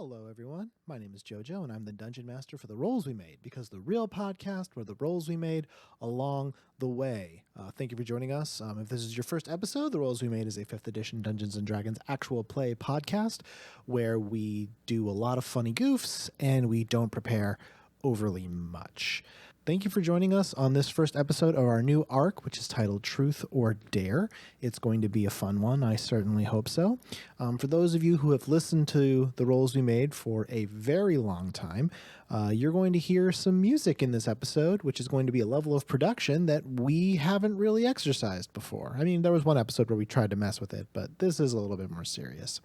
Hello, everyone. My name is JoJo, and I'm the Dungeon Master for The Rolls We Made, because the real podcast were the rolls we made along the way. Thank you for joining us. If this is your first episode, The Rolls We Made is a 5th edition Dungeons & Dragons actual play podcast where we do a lot of funny goofs and we don't prepare overly much. Thank you for joining us on this first episode of our new arc, which is titled Truth or Dare. It's going to be a fun one. I certainly hope so. For those of you who have listened to the rolls we made for a very long time, you're going to hear some music in this episode, which is going to be a level of production that we haven't really exercised before. I mean, there was one episode where we tried to mess with it, but this is a little bit more serious.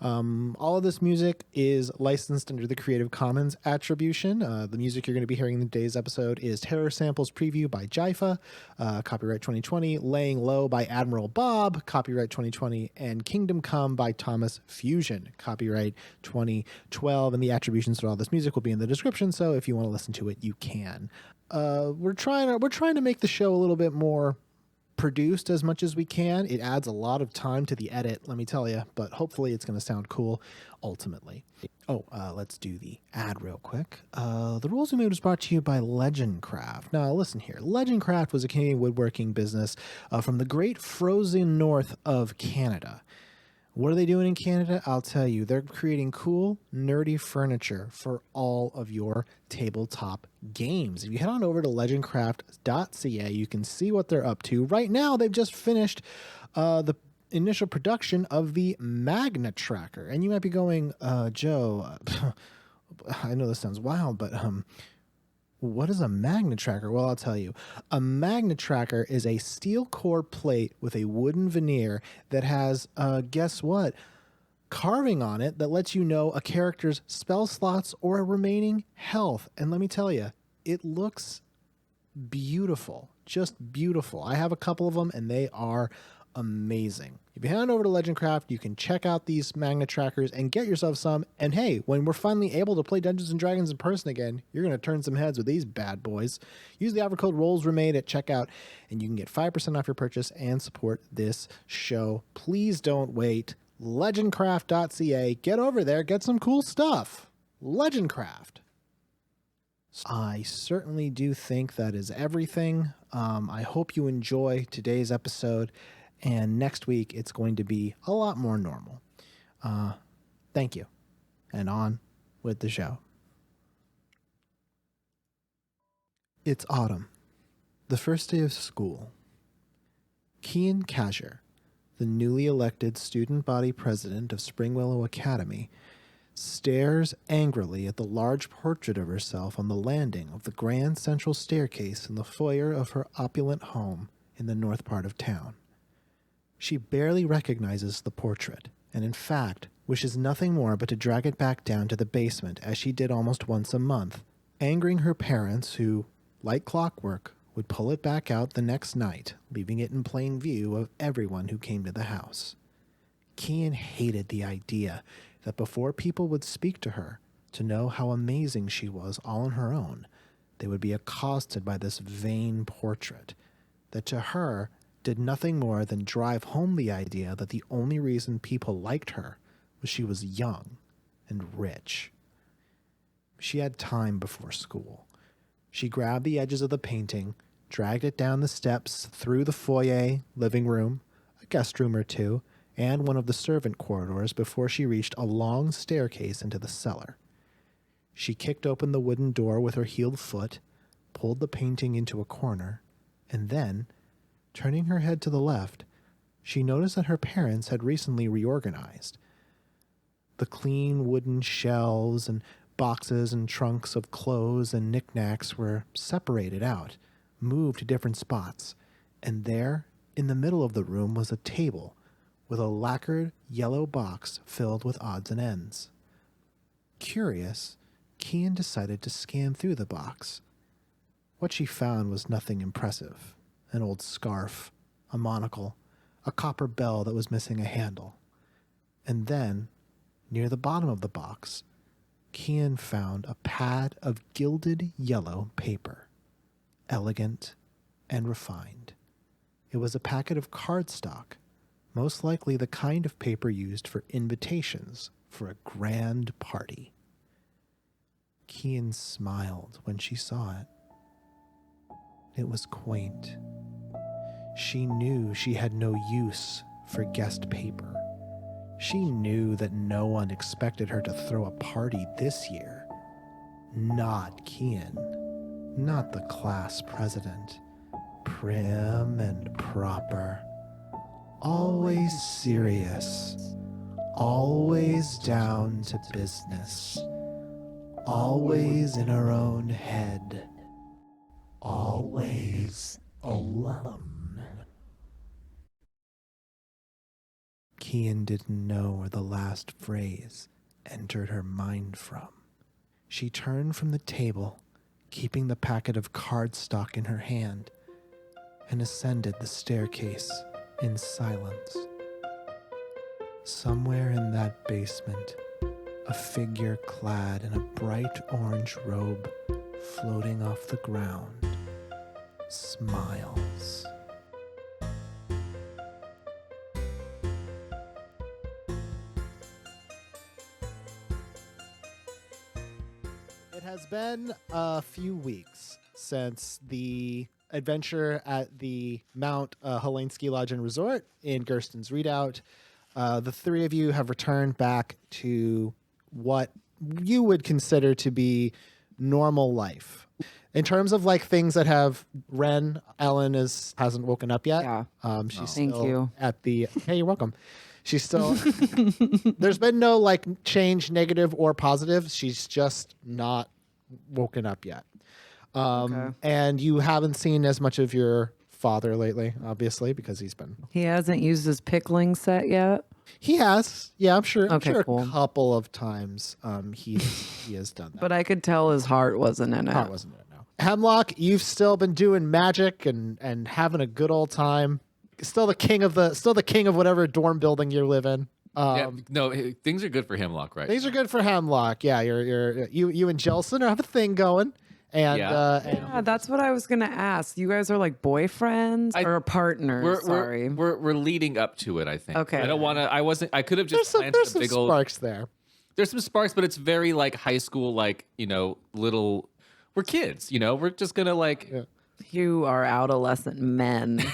All of this music is licensed under the Creative Commons attribution. The music you're going to be hearing in today's episode is Terror Samples Preview by Jaifa, copyright 2020, Laying Low by Admiral Bob, copyright 2020, and Kingdom Come by Thomas Fusion, copyright 2012. And the attributions for all this music will be in the description, so if you want to listen to it, you can. We're trying to make the show a little bit more produced as much as we can. It adds a lot of time to the edit, let me tell you, but hopefully it's going to sound cool ultimately. Let's do the ad real quick. The Rules We Made was brought to you by Legendcraft. Now listen here, Legendcraft was a Canadian woodworking business from the great frozen north of Canada. What are they doing in Canada? I'll tell you. They're creating cool, nerdy furniture for all of your tabletop games. If you head on over to legendcraft.ca, you can see what they're up to. Right now, they've just finished the initial production of the Magna Tracker. And you might be going, Joe, I know this sounds wild, but what is a Magna Tracker? Well, I'll tell you. A Magna Tracker is a steel core plate with a wooden veneer that has, guess what? Carving on it that lets you know a character's spell slots or a remaining health. And let me tell you, it looks beautiful. Just beautiful. I have a couple of them and they are amazing. If you head on over to Legendcraft, you can check out these Magna Trackers and get yourself some. And hey, when we're finally able to play Dungeons & Dragons in person again, you're going to turn some heads with these bad boys. Use the offer code ROLLSWEREMADE at checkout, and you can get 5% off your purchase and support this show. Please don't wait. Legendcraft.ca. Get over there. Get some cool stuff. Legendcraft. I certainly do think that is everything. I hope you enjoy today's episode. And next week, it's going to be a lot more normal. Thank you. And on with the show. It's autumn, the first day of school. Kian, the newly elected student body president of Springwillow Academy, stares angrily at the large portrait of herself on the landing of the grand central staircase in the foyer of her opulent home in the north part of town. She barely recognizes the portrait, and in fact, wishes nothing more but to drag it back down to the basement as she did almost once a month, angering her parents who, like clockwork, would pull it back out the next night, leaving it in plain view of everyone who came to the house. Kian hated the idea that before people would speak to her to know how amazing she was all on her own, they would be accosted by this vain portrait, that to her did nothing more than drive home the idea that the only reason people liked her was she was young and rich. She had time before school. She grabbed the edges of the painting, dragged it down the steps, through the foyer, living room, a guest room or two, and one of the servant corridors before she reached a long staircase into the cellar. She kicked open the wooden door with her heeled foot, pulled the painting into a corner, and then, turning her head to the left, she noticed that her parents had recently reorganized. The clean wooden shelves and boxes and trunks of clothes and knickknacks were separated out, moved to different spots, and there, in the middle of the room, was a table with a lacquered yellow box filled with odds and ends. Curious, Kian decided to scan through the box. What she found was nothing impressive. An old scarf, a monocle, a copper bell that was missing a handle. And then, near the bottom of the box, Kian found a pad of gilded yellow paper, elegant and refined. It was a packet of cardstock, most likely the kind of paper used for invitations for a grand party. Kian smiled when she saw it. It was quaint. She knew she had no use for guest paper. She knew that no one expected her to throw a party this year. Not Kian. Not the class president. Prim and proper. Always serious. Always down to business. Always in her own head. Always alone. Kian didn't know where the last phrase entered her mind from. She turned from the table, keeping the packet of cardstock in her hand, and ascended the staircase in silence. Somewhere in that basement, a figure clad in a bright orange robe floating off the ground smiles. It has been a few weeks since the adventure at the Mount Helene Ski Lodge and Resort in Gersten's Redoubt. The three of you have returned back to what you would consider to be normal life. In terms of like things that have Wren, Ellen hasn't woken up yet. Yeah. She's Thank still you. at the, hey, you're welcome. She's still, there's been no like change, negative or positive. She's just not woken up yet. Okay. And you haven't seen as much of your father lately, obviously, because He hasn't used his pickling set yet. he has. Yeah, I'm sure. Okay, I'm sure cool. a couple of times he has done that. But I could tell his heart wasn't in it. Heart wasn't it, no. Hemlock, you've still been doing magic and having a good old time. Still the king of whatever dorm building you live in. Things are good for Hemlock, right? Things are good for Hemlock. Yeah, you and Jelson have a thing going. And Yeah, that's what I was gonna ask. You guys are like boyfriends or partners? Sorry. We're leading up to it, I think. Okay. I don't want to. I could have just planted there's a some big old. sparks there. There's some sparks, but it's very like high school, like little. We're kids, We're just gonna like. Yeah. You are adolescent men.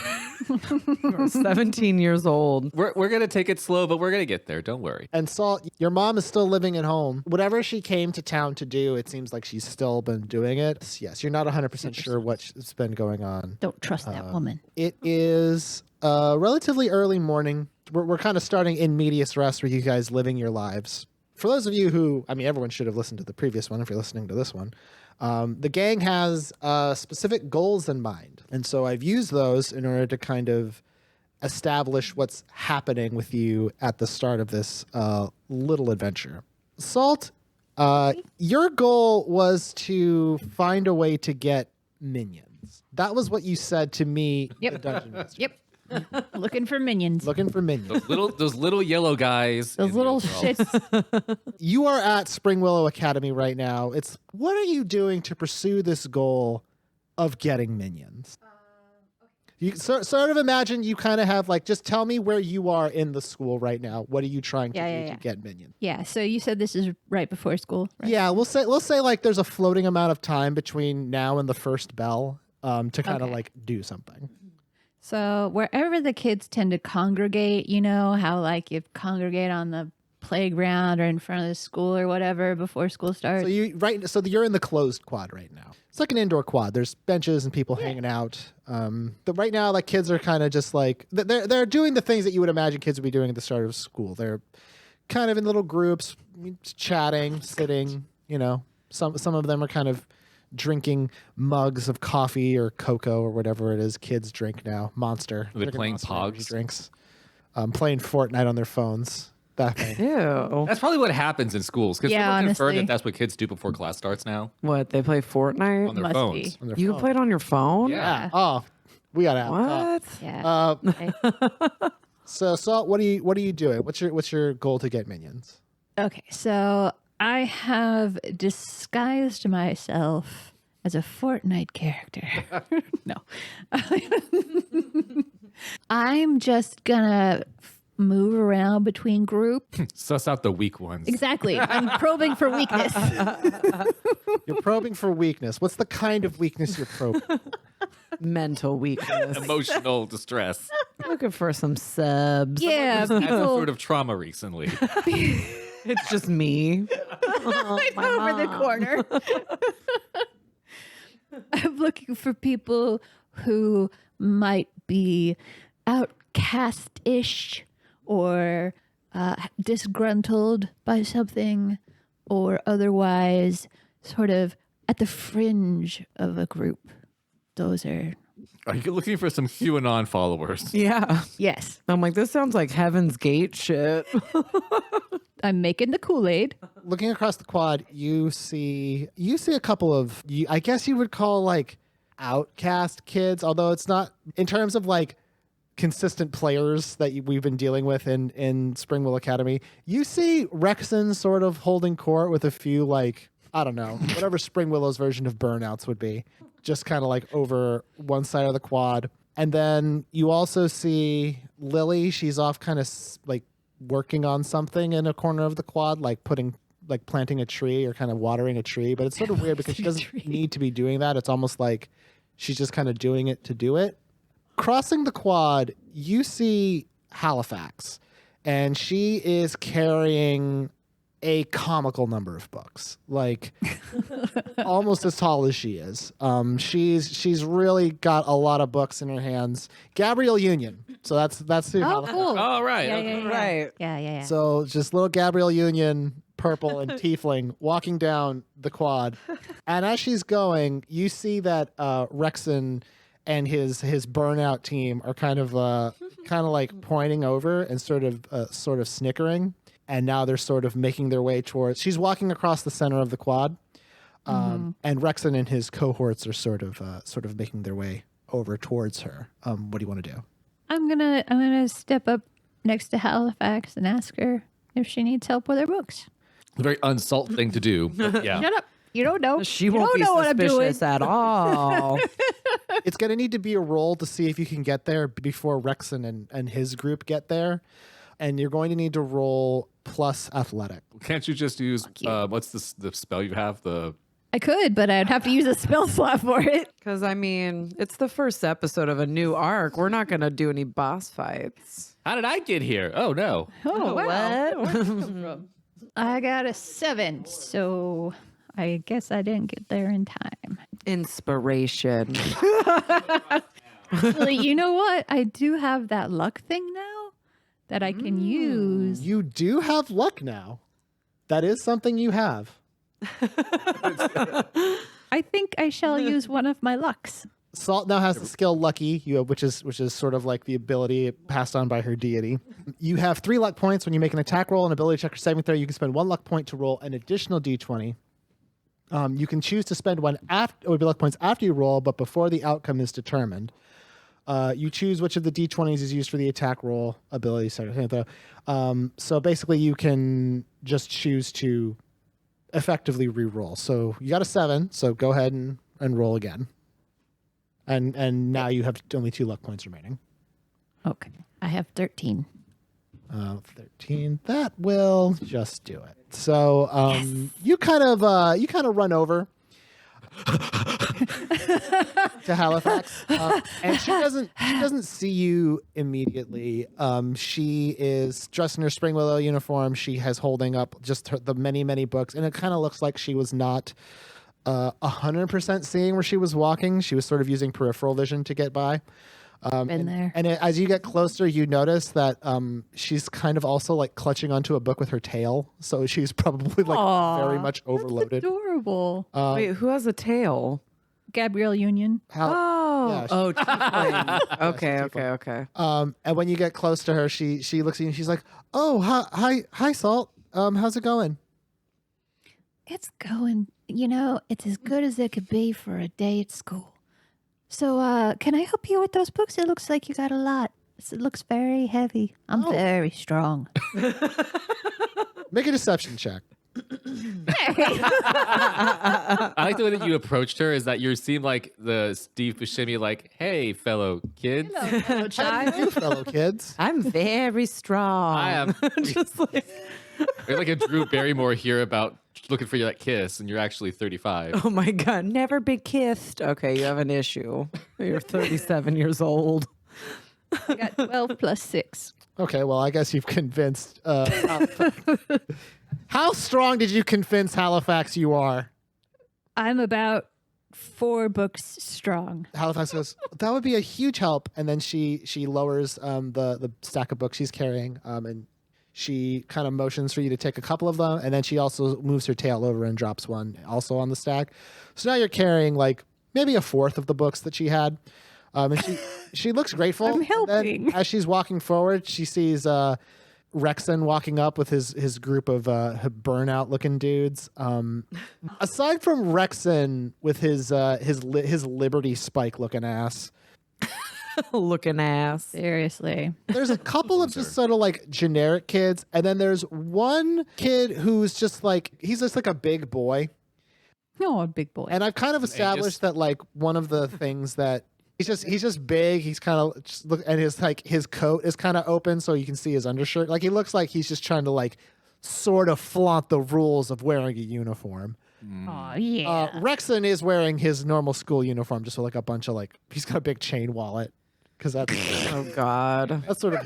You're 17 years old. We're gonna take it slow, but we're gonna get there. Don't worry. And Salt, your mom is still living at home. Whatever she came to town to do, it seems like she's still been doing it. Yes, you're not 100% sure what's been going on. Don't trust that woman. It is relatively early morning. We're kind of starting in medias res where you guys living your lives. For those of you who, everyone should have listened to the previous one if you're listening to this one. The gang has specific goals in mind. And so I've used those in order to kind of establish what's happening with you at the start of this little adventure. Salt, your goal was to find a way to get minions. That was what you said to me, Yep. the Dungeon Master. Yep. Looking for minions. Looking for minions. Those little yellow guys. Those in the little overalls. shits. You are at Spring Willow Academy right now. What are you doing to pursue this goal of getting minions? You sort of imagine you kind of have like, just tell me where you are in the school right now. What are you trying to do to get minions? Yeah, so you said this is right before school, right? Yeah, we'll say like there's a floating amount of time between now and the first bell to kind of like do something. So wherever the kids tend to congregate, you know, how like you congregate on the playground or in front of the school or whatever before school starts. So you're in the closed quad right now. It's like an indoor quad. There's benches and people hanging out. But right now, like kids are kind of just like they're doing the things that you would imagine kids would be doing at the start of school. They're kind of in little groups, chatting, sitting. Some of them are kind of drinking mugs of coffee or cocoa or whatever it is kids drink now. Monster. Are they playing Monster Pogs? energy drinks. Playing Fortnite on their phones. That thing. Ew. That's probably what happens in schools. Because Yeah, someone confirmed honestly. that that's what kids do before class starts now What, they play Fortnite? on their Must phones. be. On their You can phone. play it on your phone? Yeah. Oh, we got out. What? Yeah. Okay. So Salt, what are you doing? What's your goal to get minions? Okay, so I have disguised myself as a Fortnite character. No. I'm just gonna move around between groups. Suss out the weak ones. Exactly. I'm probing for weakness. You're probing for weakness. What's the kind of weakness you're probing? Mental weakness. Emotional distress. Looking for some subs. Yeah, Had some people sort of trauma recently. It's just me. over the corner. I'm looking for people who might be outcast-ish or disgruntled by something or otherwise sort of at the fringe of a group. Those are... Are you looking for some QAnon followers? Yeah. Yes. I'm like, this sounds like Heaven's Gate shit. I'm making the Kool-Aid. Looking across the quad, you see a couple of, I guess you would call like outcast kids, although it's not in terms of like consistent players that we've been dealing with in Springwell Academy. You see Rexon sort of holding court with a few like, I don't know, whatever Springwillow's version of burnouts would be, just kind of like over one side of the quad. And then you also see Lily. She's off kind of like working on something in a corner of the quad, like planting a tree or kind of watering a tree. But it's sort of weird because she doesn't need to be doing that. It's almost like she's just kind of doing it to do it. Crossing the quad, you see Halifax, and she is carrying a comical number of books, like almost as tall as she is. She's really got a lot of books in her hands. Gabrielle Union. So that's who. Oh, Halifax. cool. Oh, right. Yeah, Okay. yeah, yeah. Right. Yeah. So just little Gabrielle Union, purple and tiefling, walking down the quad, and as she's going, you see that Rexon and his burnout team are kind of like pointing over and sort of snickering. And now they're sort of making their way towards. She's walking across the center of the quad, and Rexon and his cohorts are sort of making their way over towards her. What do you want to do? I'm gonna step up next to Halifax and ask her if she needs help with her books. A very unsalt thing to do. But yeah. Shut up! You don't know. She You won't don't be know what I'm doing. suspicious at all. It's going to need to be a roll to see if you can get there before Rexon and his group get there, and you're going to need to roll plus athletic. Can't you just use what's the spell you have? I could, but I'd have to use a spell slot for it. Because, I mean, it's the first episode of a new arc. We're not going to do any boss fights. How did I get here? Oh no. Oh, wow. What? I got a 7, so I guess I didn't get there in time. Inspiration. Actually, you know what? I do have that luck thing now that I can use. You do have luck now. That is something you have. I think I shall use one of my lucks. Salt now has the skill Lucky, which is sort of like the ability passed on by her deity. You have 3 luck points when you make an attack roll, an ability check, or saving throw. You can spend 1 luck point to roll an additional d20. You can choose to spend one it would be luck points after you roll, but before the outcome is determined. You choose which of the d20s is used for the attack roll, ability, saving throw. So basically, you can just choose to effectively re-roll. So you got a 7, so go ahead and roll again. And now you have only 2 luck points remaining. Okay. I have 13. 13. That will just do it. So you kind of run over to Halifax, and she doesn't see you immediately. She is dressed in her spring willow uniform. She has holding up just the many books, and it kind of looks like she was not 100% seeing where she was walking. She was sort of using peripheral vision to get by. Been there. And as you get closer, you notice that she's kind of also like clutching onto a book with her tail. So she's probably like very much overloaded. Adorable. Wait, who has a tail? Gabrielle Union. Oh, yeah, tiefling. Okay. And when you get close to her, she looks at you and she's like, "Oh, hi, Salt. How's it going?" It's going, it's as good as it could be for a day at school. So, can I help you with those books? It looks like you got a lot. It looks very heavy. I'm very strong. Make a deception check. I like the way that you approached her. Is that you seem like the Steve Buscemi, like, "Hey, fellow kids, How do you do, fellow kids? I'm very strong. I am." Just like, You're like a Drew Barrymore here about looking for that kiss, and you're actually 35. oh my God, never been kissed. Okay, you have an issue. You're 37 years old. I got 12 plus 6. Okay, well, I guess you've convinced. How strong did you convince Halifax you are? I'm about 4 books strong. Halifax goes, that would be a huge help. And then she lowers the stack of books she's carrying, and she kind of motions for you to take a couple of them. And then she also moves her tail over and drops one also on the stack. So now you're carrying like maybe a fourth of the books that she had. And she looks grateful. I'm helping. Then, as she's walking forward, she sees Rexon walking up with his group of burnout looking dudes. Aside from Rexon with his Liberty Spike looking ass, Looking ass. Seriously. there's a couple of just sort of like generic kids, and then there's one kid who's just like he's just like a big boy. Oh, a big boy. And I've kind of established that like one of the things that he's just big. He's kind of just look, and his coat is kind of open so you can see his undershirt. Like he looks like he's just trying to like sort of flaunt the rules of wearing a uniform. Oh, yeah. Rexon is wearing his normal school uniform, just with like a bunch of like he's got a big chain wallet because that's Oh God. that's sort of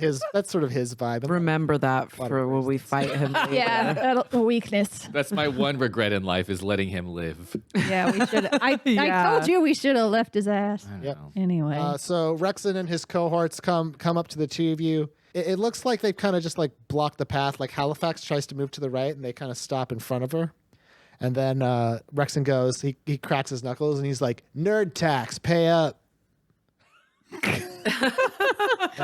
his vibe. Remember that for when we fight him. later. Yeah, a weakness. That's my one regret in life is letting him live. Yeah, we should. I Yeah. told you we should have left his ass. Yep. Anyway. So Rexon and his cohorts come up to the two of you. It looks like they've kind of just like blocked the path. Like Halifax tries to move to the right, and they kind of stop in front of her. And then Rexon goes, he cracks his knuckles, and he's like, "Nerd tax, pay up." And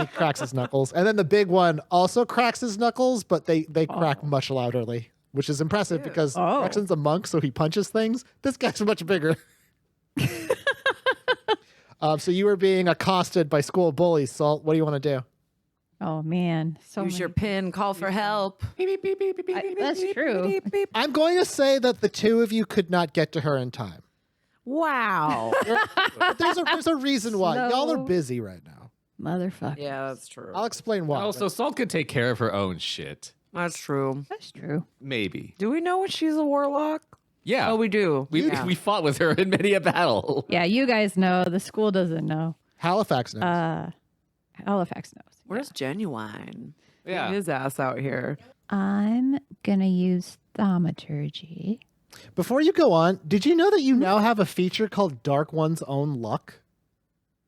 he cracks his knuckles. And then the big one also cracks his knuckles, but they crack much louderly, which is impressive because Rexon's a monk, so he punches things. This guy's much bigger. So you were being accosted by school bullies, Salt. What do you want to do? Oh man, so Use your pin. Call for help. that's true. I'm going to say that the two of you could not get to her in time. Wow. There's a reason why. No. Y'all are busy right now. Motherfucker. Yeah, that's true. I'll explain why. Also, Salt could take care of her own shit. That's true. That's true. Maybe. Do we know when she's a warlock? Yeah. Oh, we do. We fought with her in many a battle. Yeah, you guys know. The school doesn't know. Halifax knows. Halifax knows. Where's Genuine? Yeah. Get his ass out here. I'm gonna use thaumaturgy. Before you go on, did you know that you now have a feature called Dark One's Own Luck?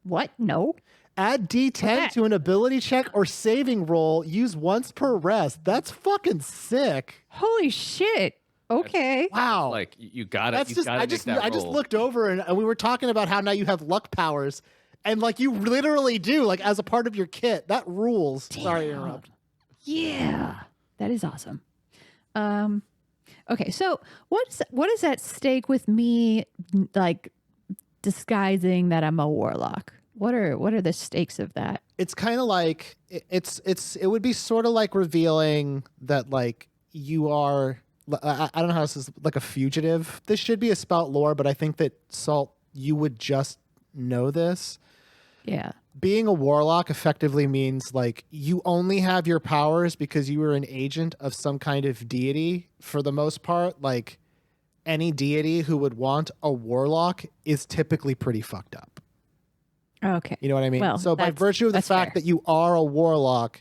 What? No. Add D10 that? to an ability check or saving roll. Use once per rest. That's fucking sick. Holy shit. Okay. Wow. Like you got it. That's You just gotta I make just that I just roll. looked over and we were talking about how now you have luck powers. And like you literally do, like as a part of your kit. That rules. Sorry to interrupt. Yeah. That is awesome. Okay, so what is at stake with me like disguising that I'm a warlock? What are the stakes of that? It's kind of like it would be sort of like revealing that like you are I don't know how this is like a fugitive. This should be a spout lore, but I think that Salt, you would just know this. Yeah. Being a warlock effectively means like you only have your powers because you are an agent of some kind of deity. For the most part, like any deity who would want a warlock is typically pretty fucked up. Okay. You know what I mean? Well, So by that's- virtue of the that's fact fair. that you are a warlock,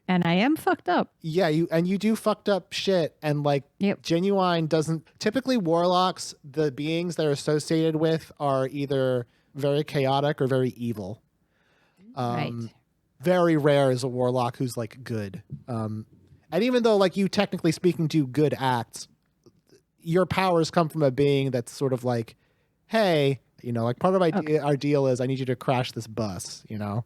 And I am fucked up. yeah, you do fucked up shit, and like Yep. Genuine doesn't typically warlocks, the beings they're associated with are either very chaotic or very evil. Right. Very rare is a warlock who's like good. And even though like you technically speaking do good acts, your powers come from a being that's sort of like, hey, you know, like part of our deal is I need you to crash this bus, you know?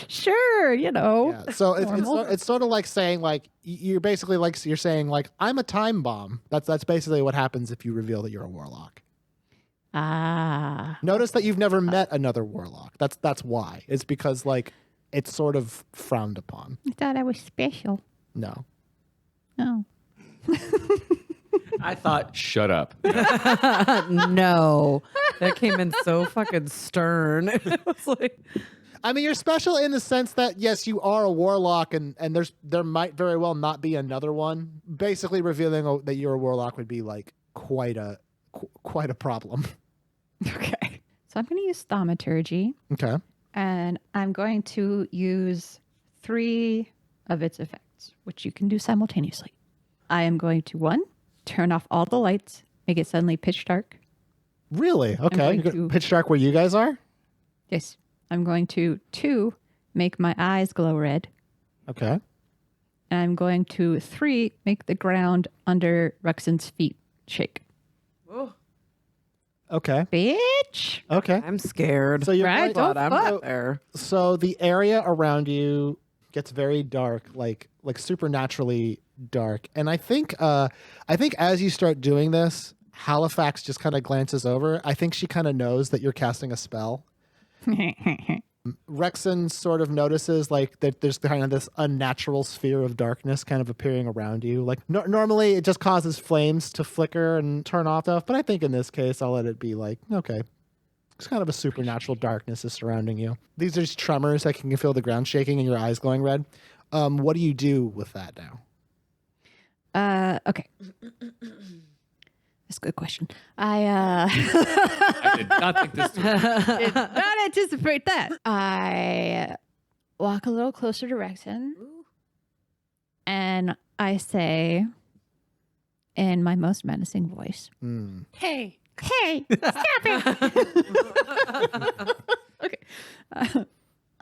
Sure, you know. Yeah. So Normal. it's sort of like saying like you're basically like you're saying like I'm a time bomb. That's basically what happens if you reveal that you're a warlock. Ah. Notice that you've never met another warlock. That's why. It's because like it's sort of frowned upon. I thought I was special. No. Oh. I thought, shut up. No, that came in so fucking stern. It was like, I mean, you're special in the sense that, yes, you are a warlock, and there might very well not be another one. Basically revealing that you're a warlock would be like quite a problem. Okay. So I'm going to use thaumaturgy, Okay. and I'm going to use 3 of its effects, which you can do simultaneously. I am going to, 1, turn off all the lights, make it suddenly pitch dark. Really? Okay. going You're to- pitch dark where you guys are? Yes. I'm going to, 2, make my eyes glow red. Okay. And I'm going to, 3, make the ground under Rexon's feet shake. Okay. Bitch! Okay. I'm scared. So you're Right? going- But I'm not there. So the area around you gets very dark, like supernaturally dark. And I think as you start doing this, Halifax just kind of glances over. I think she kind of knows that you're casting a spell. Rexon sort of notices like that there's kind of this unnatural sphere of darkness kind of appearing around you. Like normally it just causes flames to flicker and turn off stuff, but I think in this case I'll let it be like, okay. It's kind of a supernatural darkness is surrounding you. These are just tremors that can feel the ground shaking and your eyes glowing red. What do you do with that now? Okay. That's a good question. I I did not think this through. did not anticipate that. I walk a little closer to Rexon and I say in my most menacing voice, Hey, stop it. Okay.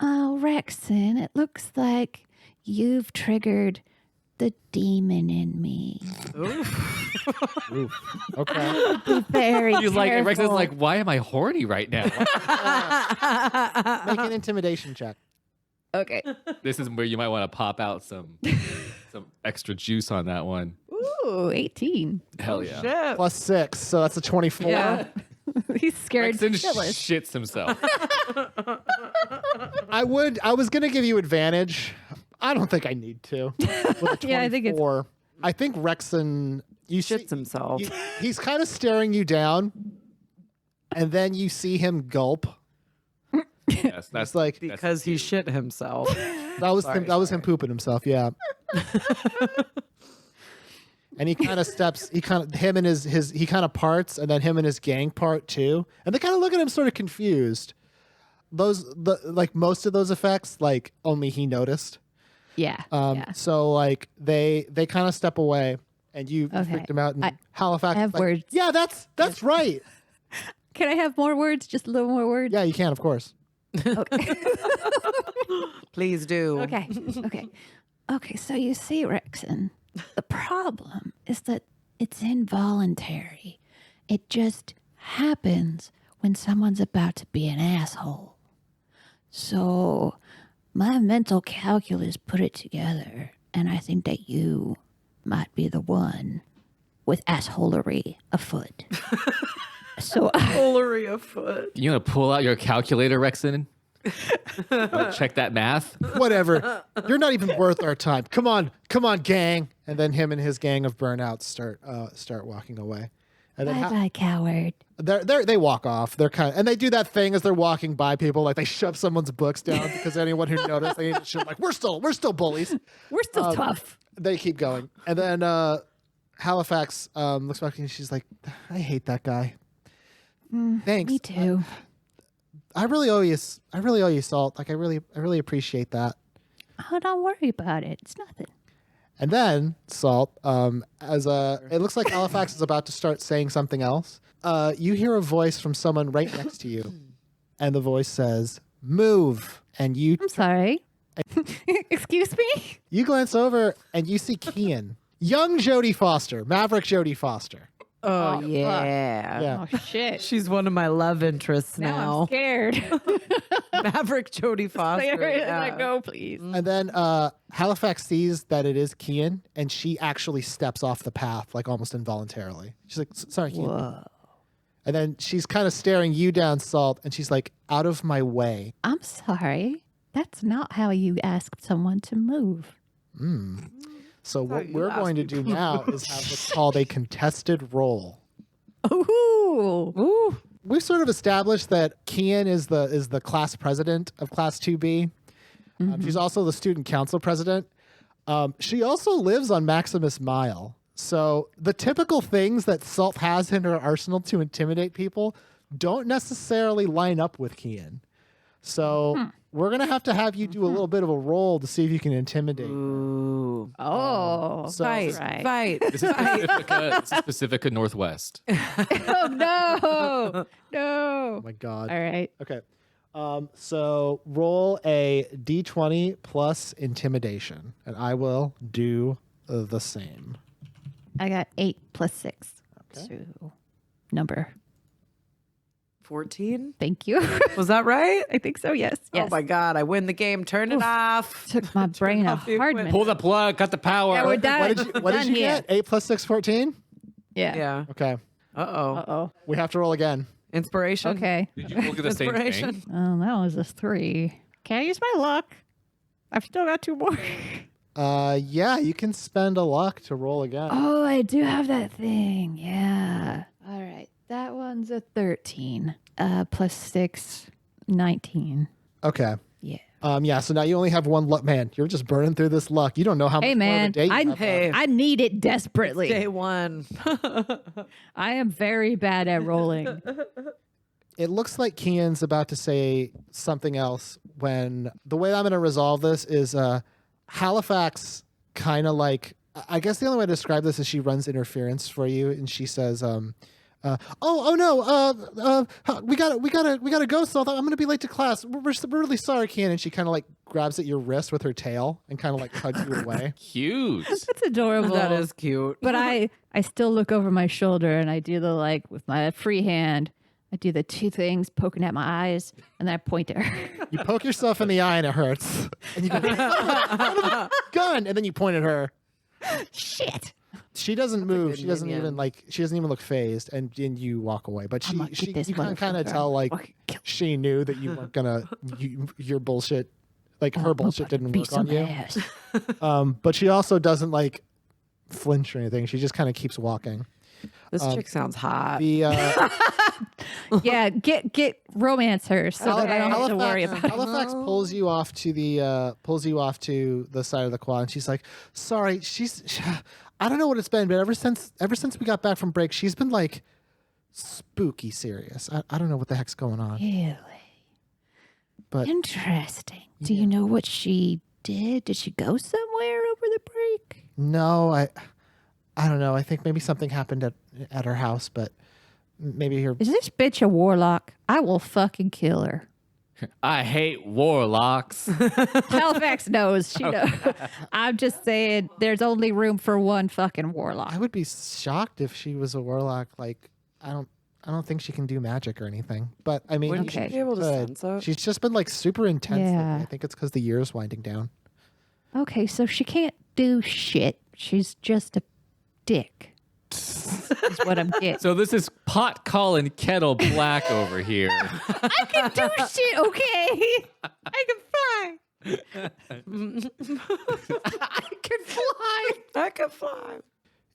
Oh, Rexon, it looks like you've triggered the demon in me. Oof. Okay. Be very He's like, careful. Rexon's like, why am I horny right now? Make an intimidation check. Okay. This is where you might want to pop out some extra juice on that one. Ooh, 18. Hell yeah. Shit. Plus 6, so that's a 24. Yeah. He's scared Rexon shitless. shits himself. I was gonna give you advantage. I don't think I need to. With a 24. Yeah, I think it's- I think Rexon Shits himself. he's kind of staring you down, and then you see him gulp. Yes, that's It's like Because he shit himself. that was him pooping himself. Yeah. And he kind of steps. He kind of parts, and then him and his gang part too. And they kind of look at him sort of confused. Like most of those effects, like only he noticed. Yeah. yeah. So like they kind of step away, and you Okay. freaked him out. And I Halifax have is like, words. Yeah, that's right. Can I have more words? Just a little more words? Yeah, you can, of course. Okay. Please do. Okay. Okay. Okay. So you see, Rexon, the problem is that it's involuntary. It just happens when someone's about to be an asshole. So my mental calculus put it together, and I think that you might be the one with assholery afoot. So Foolery afoot. You want to pull out your calculator, Rexon? Wanna check that math? Whatever. You're not even worth our time. Come on, gang. And then him and his gang of burnouts start walking away. And then bye-bye, coward. they walk off. They're and they do that thing as they're walking by people, like they shove someone's books down because anyone who noticed, they should like we're still bullies. We're still tough. They keep going, and then Halifax looks back and she's like, "I hate that guy. Thanks. Me too. I really owe you. I really owe you salt. Like I really appreciate that." Oh, don't worry about it. It's nothing. And then Salt, it looks like Halifax is about to start saying something else. You hear a voice from someone right next to you, and the voice says, "Move." And I'm sorry. Excuse me? you glance over and you see Kian, young Jodie Foster, Maverick Jodie Foster. Oh, fuck. yeah. Yeah. Oh, shit. She's one of my love interests Now now. I'm scared. Maverick Jodie Foster. Let go, please. And then Halifax sees that it is Kian, and she actually steps off the path, like almost involuntarily. She's like, "Sorry, Kian." Whoa. And then she's kind of staring you down, Salt, and she's like, "Out of my way." I'm sorry. That's not how you ask someone to move. So what you we're asked going to me. do now is have what's called a contested roll. Ooh. Ooh. We've sort of established that Kian is the class president of Class 2B. She's also the student council president. She also lives on Maximus Mile. So the typical things that Salt has in her arsenal to intimidate people don't necessarily line up with Kian. So we're going to have you do a little bit of a roll to see if you can intimidate her. Ooh. Oh. So- Fight. Right. Fight. This is Pacifica Northwest. Oh, no. No. Oh my God. All right. Okay. So roll a d20 plus intimidation, and I will do the same. I got 8 plus 6. Okay. So, number. 14? Thank you. Was that right? I think so, yes. Yes. Oh my God. I win the game. Turn it off. Took my brain a off the hard equipment. minute. Pull the plug, cut the power. Yeah, we're done. What did Done you here. get? 8 plus 6, 14? Yeah. Yeah. Okay. Uh-oh. Uh-oh. We have to roll again. Inspiration? Okay. Did you look at the same Inspiration. thing? Oh, that was a 3. Can I use my luck? I've still got 2 more. Yeah, you can spend a luck to roll again. Oh, I do have that thing. Yeah. All right. That one's a 13. Plus 6, 19. Okay. Yeah. Yeah, so now you only have 1 luck. Man, you're just burning through this luck. You don't know how much Hey, more of a man. day you have Hey. left. I need it desperately. Day one. I am very bad at rolling. It looks like Kian's about to say something else when the way I'm going to resolve this is Halifax kind of like, I guess the only way to describe this is she runs interference for you and she says, we gotta go, so I'm gonna be late to class. We're really sorry, Kian. And she kind of like grabs at your wrist with her tail and kind of like hugs you away. Cute. That's adorable. That is cute. But I still look over my shoulder and I do the like with my free hand. I do the 2 things poking at my eyes and then I point at her. You poke yourself in the eye and it hurts. And you go, gun, and then you point at her. Shit. She doesn't move. good She doesn't minion. even like. She doesn't even look phased, and you walk away. But I'm gonna she get this you can kind of motherfucker. tell like Fucking kill- she knew that you weren't gonna your bullshit, like her bullshit didn't Beat work on some you. ass. But she also doesn't like flinch or anything. She just kind of keeps walking. This chick sounds hot. The Yeah, get romance her so that I don't have to worry about it. Halifax pulls you off to the side of the quad, and she's like, "Sorry, I don't know what it's been, but ever since we got back from break, she's been like spooky serious. I don't know what the heck's going on." Really? But Interesting. Do you know what she did? Did she go somewhere over the break? no, I don't know. I think maybe something happened at her house, but maybe her. Is this bitch a warlock? I will fucking kill her. I hate warlocks. Halifax knows. She knows. I'm just saying there's only room for one fucking warlock. I would be shocked if she was a warlock. Like I don't think she can do magic or anything. But I mean, Wouldn't Okay. you be able to could. sense it? She's just been like super intense. lately. Yeah. I think it's because the year's winding down. Okay, so she can't do shit. She's just a dick. Is what I'm getting. So this is pot calling kettle black over here. I can do shit, okay? I can fly. I can fly. I can fly.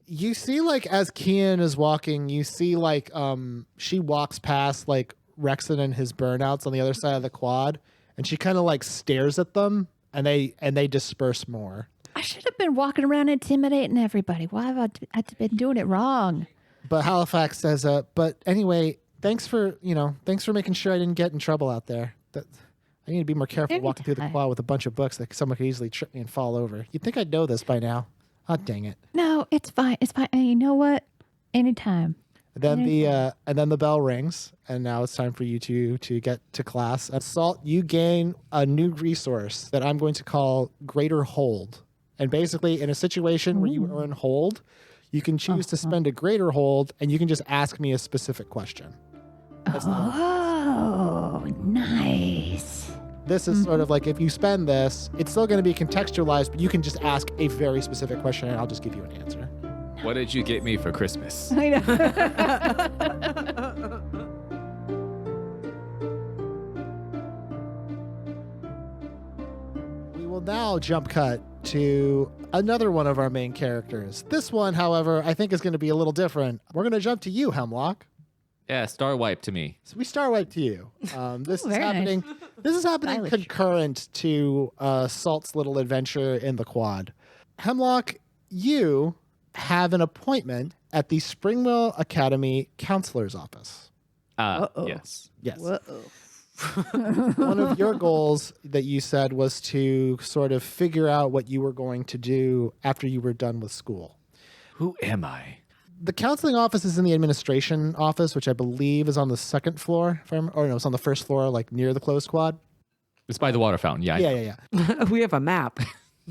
You see, like as Kian is walking, you see like she walks past like Rexon and his burnouts on the other side of the quad, and she kind of like stares at them, and they disperse more. I should have been walking around intimidating everybody. Why have I been doing it wrong? But Halifax says, "But anyway, thanks for making sure I didn't get in trouble out there. I need to be more careful walking through the Anytime. quad with a bunch of books that someone could easily trip me and fall over. You'd think I'd know this by now. Oh, dang it." No, it's fine. It's fine. And you know what? Anytime. Then the bell rings, and now it's time for you to get to class. Salt, you gain a new resource that I'm going to call Greater Hold. And basically, in a situation where you earn hold, you can choose to spend a greater hold, and you can just ask me a specific question. Oh, nice. This is sort of like if you spend this, it's still going to be contextualized, but you can just ask a very specific question, and I'll just give you an answer. What did you get me for Christmas? I know. We will now jump cut to another one of our main characters. This one, however, I think is going to be a little different. We're going to jump to you, Hemlock. Yeah, star wipe to me. So we star wipe to you. This is very happening. nice. This is happening Stylish. concurrent to Salt's little adventure in the quad. Hemlock, you have an appointment at the Springwell Academy counselor's office. Yes. Yes. Whoa. One of your goals that you said was to sort of figure out what you were going to do after you were done with school. Who am I? The counseling office is in the administration office, which I believe is on the second floor, or no, it's on the first floor, like near the closed quad. It's by the water fountain. Yeah. Yeah. We have a map.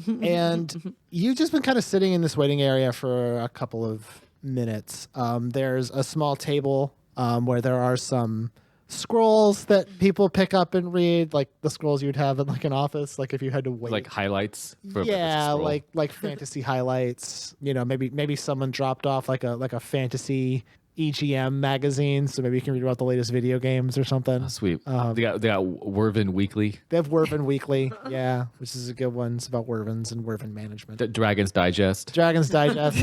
And you've just been kind of sitting in this waiting area for a couple of minutes. There's a small table where there are some scrolls that people pick up and read, like the scrolls you'd have in like an office, like if you had to wait. Like highlights. For Yeah, a scroll. like fantasy highlights. You know, maybe someone dropped off like a fantasy EGM magazine, so maybe you can read about the latest video games or something. Oh, sweet. They got Werven Weekly. They have Werven Weekly, yeah, which is a good one. It's about Wervens and Werven management. Dragon's Digest. Dragon's Digest.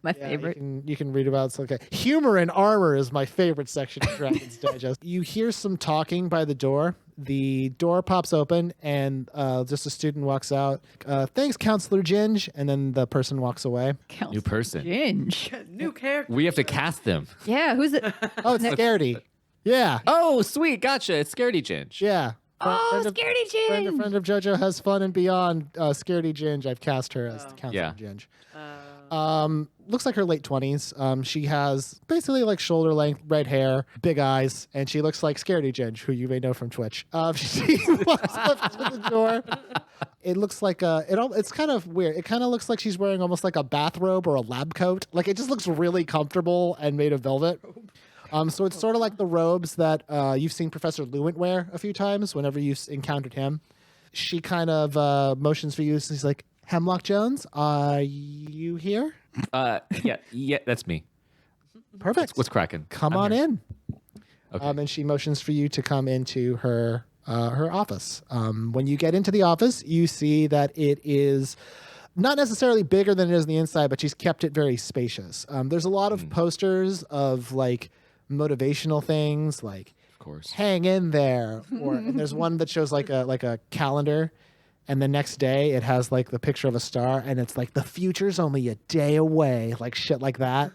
My Yeah, favorite. you can read about it's okay. Humor and armor is my favorite section of Dragon's Digest. You hear some talking by the door. The door pops open and just a student walks out. Thanks, Counselor Ginge. And then the person walks away. New person. Ginge. New character. We have to cast them. Yeah, who's it? Oh, it's Scaredy. Yeah. Oh, sweet. Gotcha. It's Scaredy Ginge. Yeah. Oh, Scaredy Friend Ginge. of JoJo Has Fun and Beyond. Scaredy Ginge. I've cast her as the Counselor Yeah. Ginge. Looks like her late 20s. She has basically like shoulder length red hair, big eyes, and she looks like Scaredy Ginge, who you may know from Twitch. She walks up to the door. It looks like it's kind of weird. It kind of looks like she's wearing almost like a bathrobe or a lab coat. Like it just looks really comfortable and made of velvet. So it's sort of like the robes that you've seen Professor Lewin wear a few times whenever you've encountered him. She kind of motions for you. So she's like, Hemlock Jones, are you here? Yeah, that's me. Perfect. What's cracking? Come I'm on here. in. Okay. And she motions for you to come into her office. When you get into the office, you see that it is not necessarily bigger than it is on the inside, but she's kept it very spacious. There's a lot of posters of like motivational things, like Of course. hang in there, and there's one that shows like a calendar. And the next day, it has like the picture of a star, and it's like the future's only a day away, like shit like that.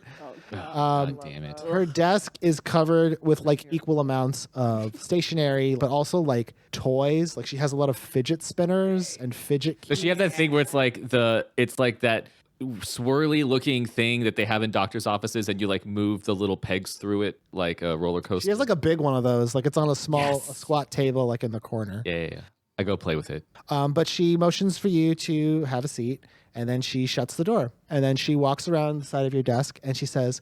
God damn it. Her desk is covered with like equal amounts of stationery, but also like toys. Like she has a lot of fidget spinners and fidget Does she have that thing where it's like that swirly looking thing that they have in doctor's offices and you like move the little pegs through it like a roller coaster? She has like a big one of those. Like it's on a small a squat table, like in the corner. Yeah. I go play with it. But she motions for you to have a seat, and then she shuts the door. And then she walks around the side of your desk, and she says,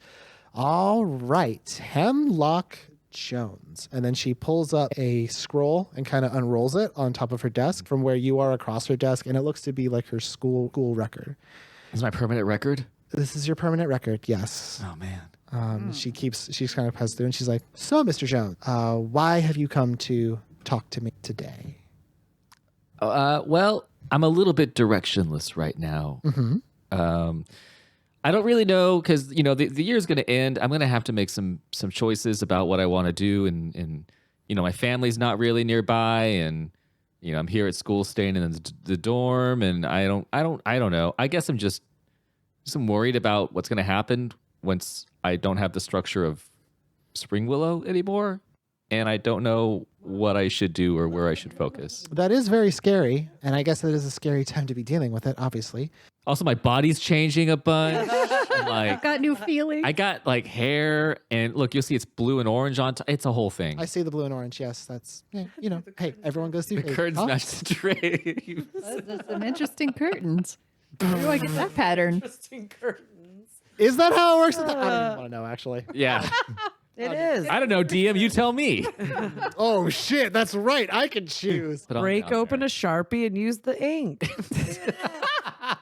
all right, Hemlock Jones. And then she pulls up a scroll and kind of unrolls it on top of her desk from where you are across her desk, and it looks to be like her school record. Is my permanent record? This is your permanent record, yes. Oh man. She kind of passes through, and she's like, so, Mr. Jones, why have you come to talk to me today? Well, I'm a little bit directionless right now. Mm-hmm. I don't really know because the year's going to end. I'm going to have to make some choices about what I want to do, and my family's not really nearby, and I'm here at school, staying in the dorm, and I don't know. I guess I'm worried about what's going to happen once I don't have the structure of Spring Willow anymore, and I don't know what I should do or where I should focus. That is very scary, and I guess that is a scary time to be dealing with it, obviously. Also, my body's changing a bunch. Like, Got new feelings. I got like hair, and look, you'll see it's blue and orange on top. It's a whole thing. I see the blue and orange, yes. That's, hey, everyone goes through The curtains Huh? match the drapes. That's some interesting curtains. Where do I get that pattern? Interesting curtains. Is that how it works? I don't even want to know, actually. Yeah. It is. I don't know, DM, you tell me. Oh, shit, that's right. I can choose. Put on Break down open there. a Sharpie and use the ink.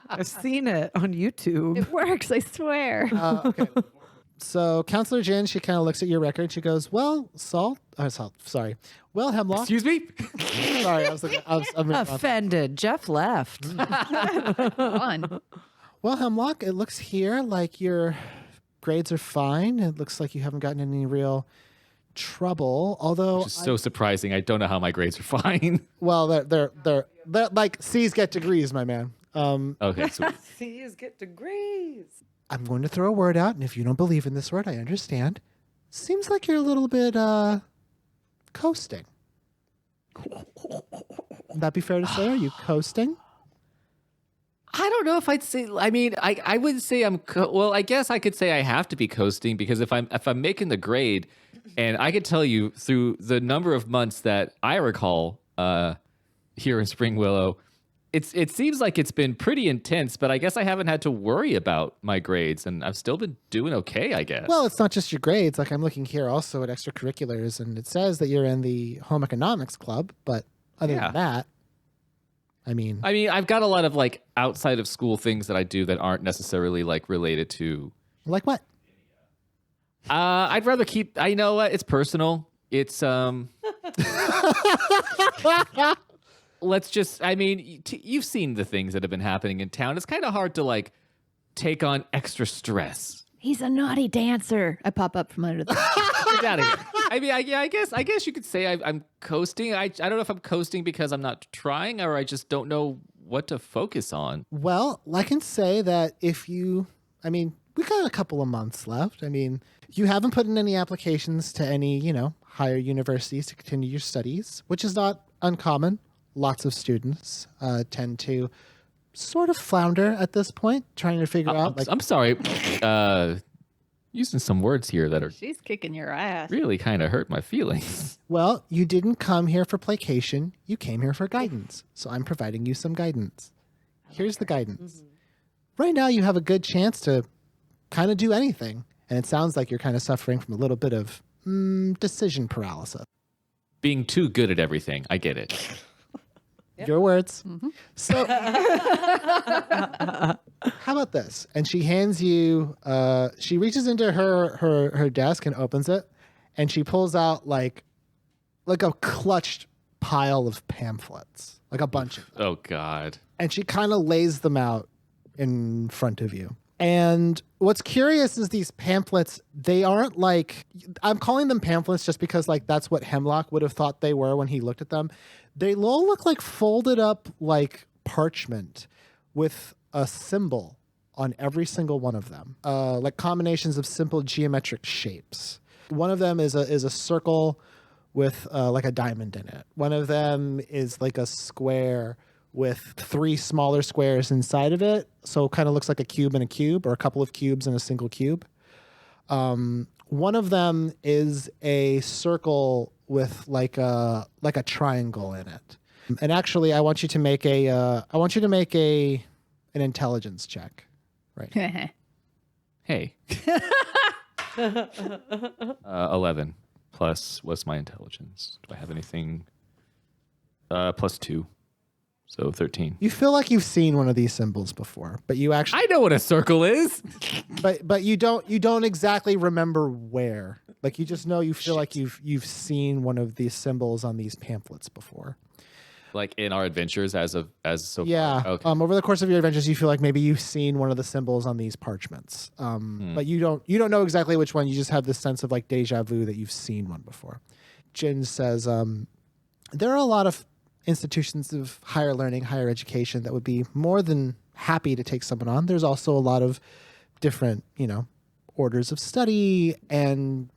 I've seen it on YouTube. It works, I swear. Okay. So Counselor Jin, she kind of looks at your record. She goes, "Well, sorry. Well, Hemlock." Excuse me? Sorry, I was looking. I'm Offended. Jeff left. On. Well, Hemlock, it looks here like your grades are fine. It looks like you haven't gotten any real trouble. Although, Which is so surprising. I don't know how my grades are fine. well, they're like C's get degrees, my man. Okay, sweet. C's get degrees. I'm going to throw a word out, and if you don't believe in this word, I understand. Seems like you're a little bit coasting. Would that be fair to say? Are you coasting? I don't know if I'd say. I mean, I wouldn't say I'm. Well, I guess I could say I have to be coasting because if I'm making the grade, and I could tell you through the number of months that I recall here in Spring Willow, it seems like it's been pretty intense. But I guess I haven't had to worry about my grades, and I've still been doing okay. I guess. Well, it's not just your grades. Like I'm looking here also at extracurriculars, and it says that you're in the home economics club. But other than that, I mean, I've got a lot of like outside of school things that I do that aren't necessarily like related to. like what? I'd rather keep. I know what it's personal. It's Let's just. I mean, you've seen the things that have been happening in town. It's kind of hard to like take on extra stress. He's a naughty dancer. I pop up from under the. Get out of here. I mean, I guess you could say I'm coasting. I don't know if I'm coasting because I'm not trying, or I just don't know what to focus on. Well, I can say that if you, I mean, we got a couple of months left. I mean, you haven't put in any applications to any, higher universities to continue your studies, which is not uncommon. Lots of students tend to sort of flounder at this point, trying to figure out. Like, I'm sorry. Using some words here that are She's kicking your ass. really kind of hurt my feelings. well, you didn't come here for placation. You came here for guidance. So I'm providing you some guidance. Here's the guidance. Right now, you have a good chance to kind of do anything. And it sounds like you're kind of suffering from a little bit of decision paralysis. Being too good at everything. I get it. Your words. So, how about this? And she hands you. She reaches into her desk and opens it, and she pulls out like a clutched pile of pamphlets, like a bunch of them. Oh God. And she kind of lays them out in front of you. And what's curious is these pamphlets, they aren't like, I'm calling them pamphlets just because like that's what Hemlock would have thought they were when he looked at them. They all look like folded up like parchment with a symbol on every single one of them, like combinations of simple geometric shapes. One of them is a circle with like a diamond in it. One of them is like a square with 3 smaller squares inside of it. So it kind of looks like a cube and a cube, or a couple of cubes and a single cube. One of them is a circle with like a triangle in it. And actually, I want you to make an intelligence check. Right. Hey. 11 plus what's my intelligence? Do I have anything? Plus 2. So 13. You feel like you've seen one of these symbols before, but you actually I know what a circle is. but you don't exactly remember where. Like you just know you feel like you've seen one of these symbols on these pamphlets before. Like in our adventures as so yeah. far. Okay. Over the course of your adventures, you feel like maybe you've seen one of the symbols on these parchments. But you don't know exactly which one. You just have this sense of like deja vu that you've seen one before. Jin says, there are a lot of institutions of higher learning, higher education that would be more than happy to take someone on. There's also a lot of different, orders of study. And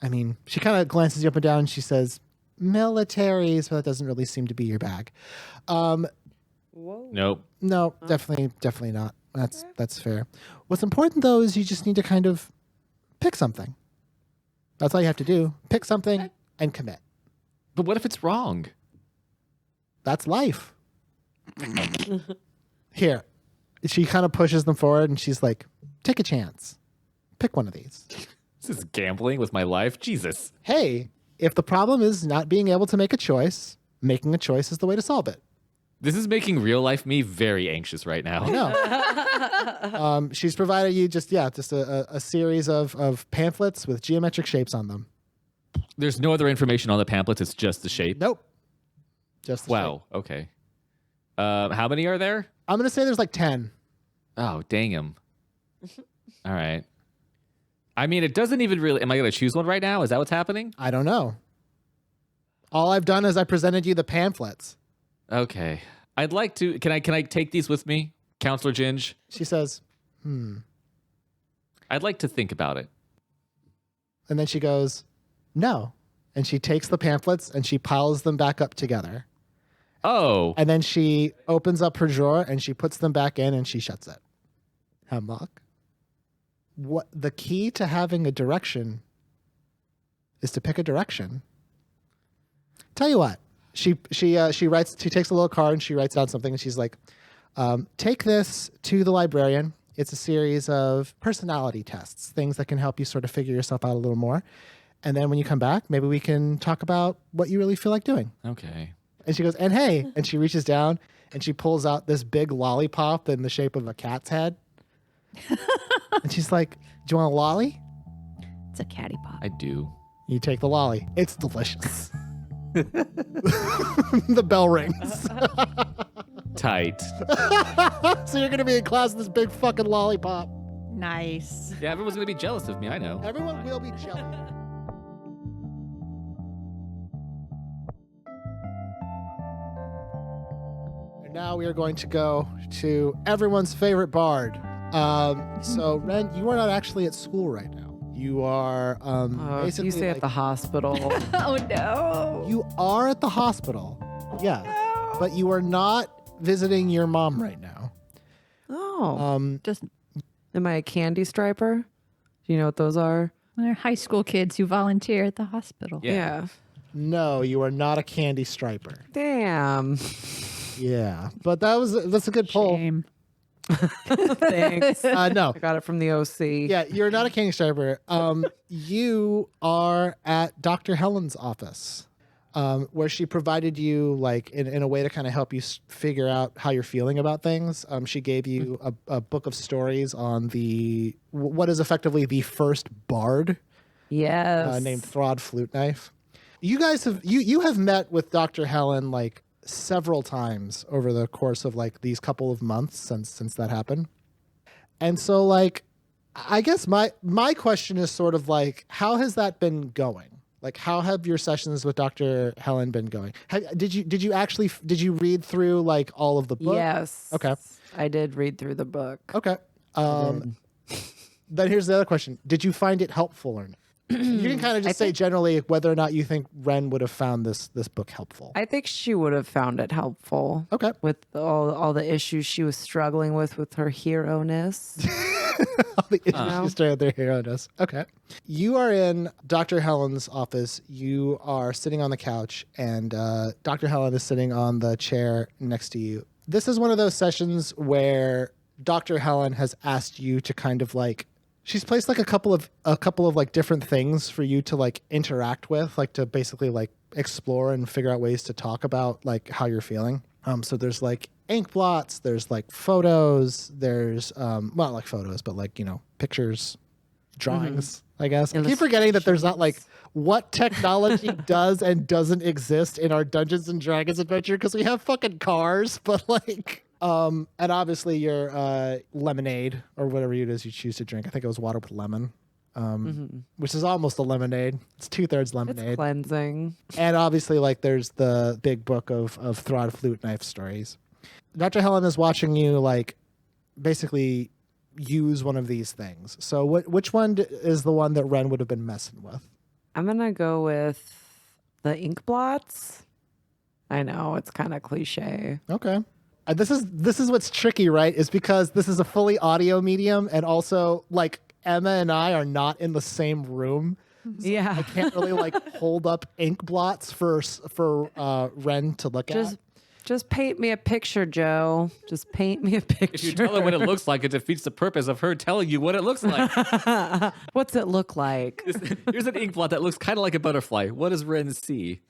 I mean, she kind of glances you up and down and she says, militaries, but that doesn't really seem to be your bag. Whoa. Nope. No, definitely not. That's fair. What's important though is you just need to kind of pick something. That's all you have to do. Pick something and commit. But what if it's wrong? That's life. Here. She kind of pushes them forward and she's like, take a chance. Pick one of these. This is gambling with my life. Jesus. Hey, if the problem is not being able to make a choice, making a choice is the way to solve it. This is making real life me very anxious right now. No. She's provided you just a series of pamphlets with geometric shapes on them. There's no other information on the pamphlets. It's just the shape. Nope. Just the wow. shape. Okay. How many are there? I'm going to say there's like 10. Oh, dang 'em. All right. I mean, it doesn't even really... Am I going to choose one right now? Is that what's happening? I don't know. All I've done is I presented you the pamphlets. Okay. I'd like to... Can I take these with me, Counselor Ginge? She says, I'd like to think about it. And then she goes, no. And she takes the pamphlets and she piles them back up together. Oh. And then she opens up her drawer and she puts them back in and she shuts it. Hemlock. What the key to having a direction is to pick a direction. Tell you what, she writes. She takes a little card and she writes down something and she's like, "Take this to the librarian. It's a series of personality tests, things that can help you sort of figure yourself out a little more. And then when you come back, maybe we can talk about what you really feel like doing." Okay. And she goes, "And hey," and she reaches down and she pulls out this big lollipop in the shape of a cat's head. And she's like, "Do you want a lolly?" It's a catty pop. I do. You take the lolly. It's delicious. The bell rings. Tight. So you're going to be in class with this big fucking lollipop. Nice. Yeah, everyone's going to be jealous of me. I know. Everyone will be jealous. And now we are going to go to everyone's favorite bard. So, Wren, you are not actually at school right now. You are basically... You say at the hospital. Oh, no. You are at the hospital. Yeah. No. But you are not visiting your mom right now. Oh. Just Am I a candy striper? Do you know what those are? they're high school kids who volunteer at the hospital. Yeah. No, you are not a candy striper. Damn. Yeah. But that's a good poll. Shame. Thanks. No. I got it from the OC. Yeah, you're not a candy striper. You are at Dr. Helen's office, where she provided you, like, in a way to kind of help you figure out how you're feeling about things. She gave you a book of stories on what is effectively the first bard, Yes. named Throd Flute Knife. You guys you have met with Dr. Helen like several times over the course of like these couple of months since that happened. And so, like, I guess my question is sort of like, how has that been going? Like, how have your sessions with Dr. Helen been going? Did you read through like all of the book? Yes. Okay. I did read through the book. Okay. Then here's the other question. Did you find it helpful or not? You can kind of just say generally whether or not you think Wren would have found this book helpful. I think she would have found it helpful. Okay. With all the issues she was struggling with her hero-ness. All the issues with their hero-ness. Okay. You are in Dr. Helen's office. You are sitting on the couch, and Dr. Helen is sitting on the chair next to you. This is one of those sessions where Dr. Helen has asked you to kind of like, she's placed like a couple of like different things for you to like interact with, like to basically like explore and figure out ways to talk about like how you're feeling. So there's like ink blots, there's like photos, there's well, not like photos, but like, you know, pictures, drawings, I guess. I keep forgetting that there's not like what technology does and doesn't exist in our Dungeons and Dragons adventure, because we have fucking cars, but like and obviously your lemonade or whatever it is you choose to drink. I think it was water with lemon, which is almost a lemonade. It's 2/3 lemonade. It's cleansing. And obviously, like, there's the big book of Throd Flute Knife stories. Dr. Helen is watching you, like, basically use one of these things. So which one is the one that Wren would have been messing with? I'm going to go with the ink blots. I know, it's kind of cliche. Okay. This is what's tricky, right? Is because this is a fully audio medium, and also like Emma and I are not in the same room. So Yeah. I can't really like hold up ink blots for Wren to look at. Just paint me a picture, Joe. Just paint me a picture. If you tell her what it looks like, it defeats the purpose of her telling you what it looks like. What's it look like? Here's an ink blot that looks kind of like a butterfly. What does Wren see?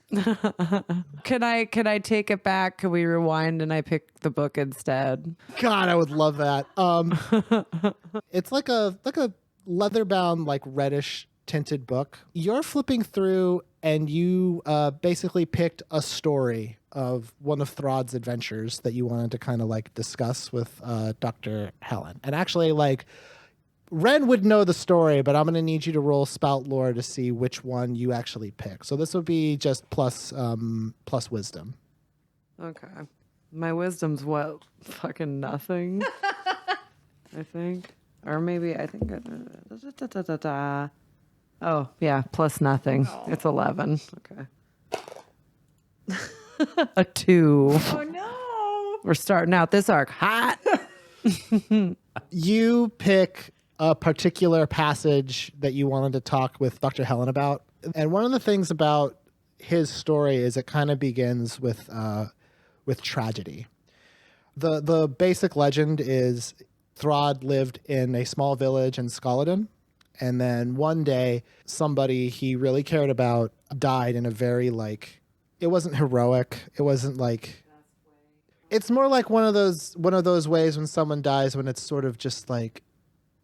Can I take it back? Can we rewind and I pick the book instead? God, I would love that. It's like a leather-bound, like reddish tinted book. You're flipping through, and you basically picked a story of one of Throd's adventures that you wanted to kind of like discuss with Dr. Helen. And actually, like, Wren would know the story, but I'm going to need you to roll spout lore to see which one you actually pick. So this will be just plus wisdom. Okay. My wisdom's what? Fucking nothing. I think. Or maybe I think. Oh, yeah, plus nothing. It's 11. Okay. A 2. Oh no. We're starting out this arc hot. You pick a particular passage that you wanted to talk with Dr. Helen about. And one of the things about his story is it kind of begins with tragedy. The basic legend is Throd lived in a small village in Skaladen. And then one day, somebody he really cared about died in a very, like, it wasn't heroic. It wasn't like, it's more like one of those ways when someone dies when it's sort of just like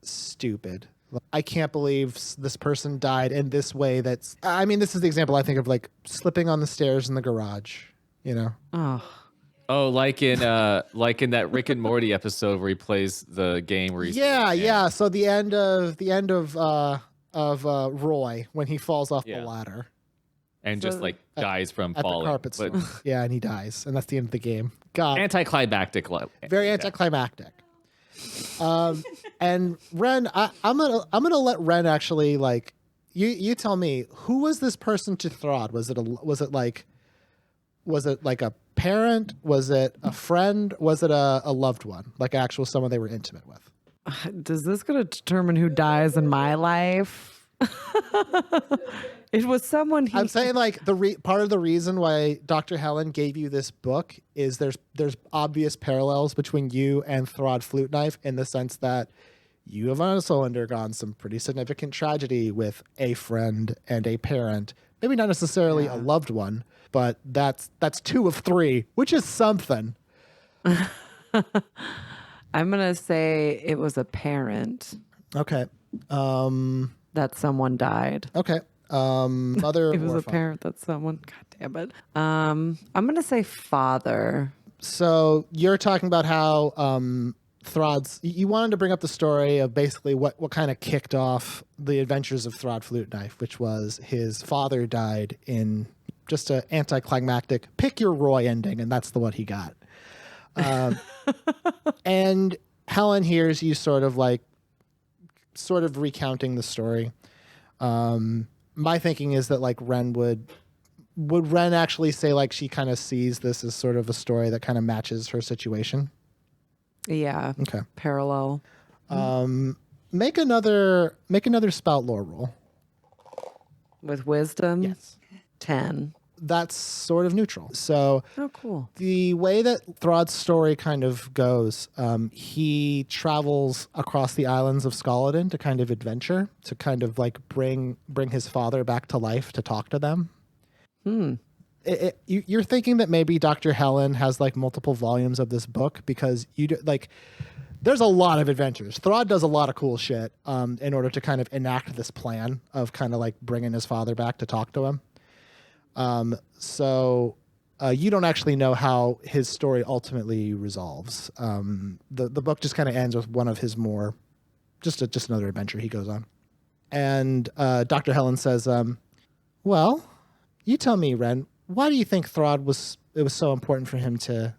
stupid. I can't believe this person died in this way. This is the example I think of, like slipping on the stairs in the garage, you know? Oh, like in that Rick and Morty episode where he plays the game where he's Yeah. So the end of Roy when he falls off the ladder and just like dies from at falling. the carpet store. Yeah, and he dies, and that's the end of the game. God, Anticlimactic. very anticlimactic. And Wren, I'm gonna let Wren actually, like, you tell me, who was this person to Throd? Was it like a parent? Was it a friend? Was it a loved one, like actual someone they were intimate with? Does this gonna determine who dies in my life? It was someone I'm saying, like, part of the reason why Dr. Helen gave you this book is there's obvious parallels between you and Throd Flute Knife in the sense that you have also undergone some pretty significant tragedy with a friend and a parent. Maybe not necessarily a loved one, but that's 2 of 3, which is something. I'm gonna say it was a parent Okay. that someone died. Okay. Mother It was or a father? parent that someone. God damn it. I'm gonna say father. So you're talking about how Throd's. You wanted to bring up the story of basically what kind of kicked off the adventures of Throd Flute Knife, which was his father died in just an anticlimactic pick your Roy ending, and that's the one he got. And Helen hears you sort of recounting the story. My thinking is that, like, Wren would Wren actually say, like, she kind of sees this as sort of a story that kind of matches her situation? Yeah. Okay. Parallel. Make another spout lore roll. With wisdom? Yes. 10. That's sort of neutral. So Oh, cool. the way that Throd's story kind of goes, he travels across the islands of Skaladen to kind of adventure, to kind of like bring his father back to life, to talk to them. You're thinking that maybe Dr. Helen has like multiple volumes of this book because there's a lot of adventures. Throd does a lot of cool shit in order to kind of enact this plan of kind of like bringing his father back to talk to him. So you don't actually know how his story ultimately resolves. The book just kind of ends with one of his more, just another adventure he goes on. And Dr. Helen says, well, you tell me, Wren, why do you think it was so important for him to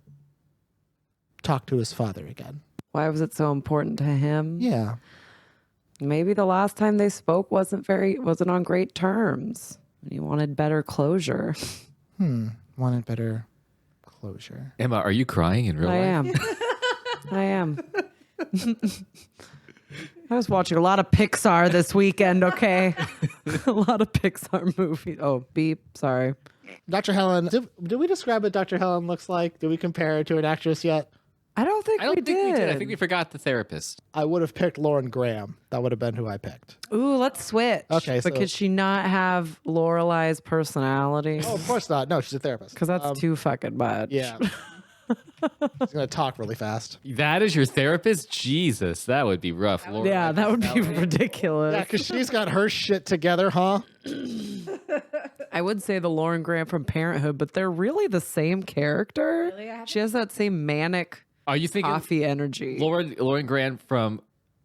talk to his father again? Why was it so important to him? Yeah. Maybe the last time they spoke wasn't on great terms. He wanted better closure. Wanted better closure. Emma, are you crying in real life? I am. I was watching a lot of Pixar this weekend, okay? A lot of Pixar movies. Oh, beep. Sorry. Dr. Helen, did we describe what Dr. Helen looks like? Did we compare her to an actress yet? I don't think we did. I think we forgot the therapist. I would have picked Lauren Graham. That would have been who I picked. Ooh, let's switch. Okay, but so- could she not have Lorelei's personality? Oh, of course not. No, she's a therapist. Because that's too fucking much. Yeah. She's going to talk really fast. That is your therapist? Jesus, that would be rough. Laura. Yeah, that would be ridiculous. Yeah, because she's got her shit together, huh? I would say the Lauren Graham from Parenthood, but they're really the same character. She has that same manic Are you thinking coffee energy. Lauren Grant from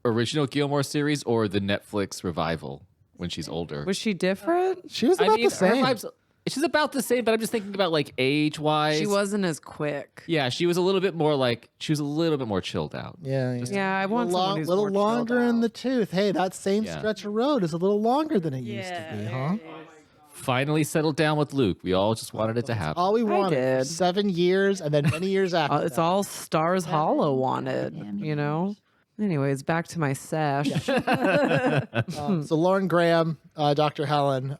original Gilmore series or the Netflix revival when she's older? Was she different? She was about the her same. vibes- she's about the same, but I'm just thinking about like age-wise. She wasn't as quick. Yeah, she was a little bit more chilled out. Yeah, Yeah, I want someone who's little more longer chilled in out. the tooth. Hey, that same Yeah. stretch of road is a little longer than it used to be, huh? Finally settled down with Luke. We all just wanted it to happen. All we wanted did. 7 years and then many years after. It's all Stars Hollow wanted, you know? Anyways, back to my sesh. So Lauren Graham, Dr. Helen,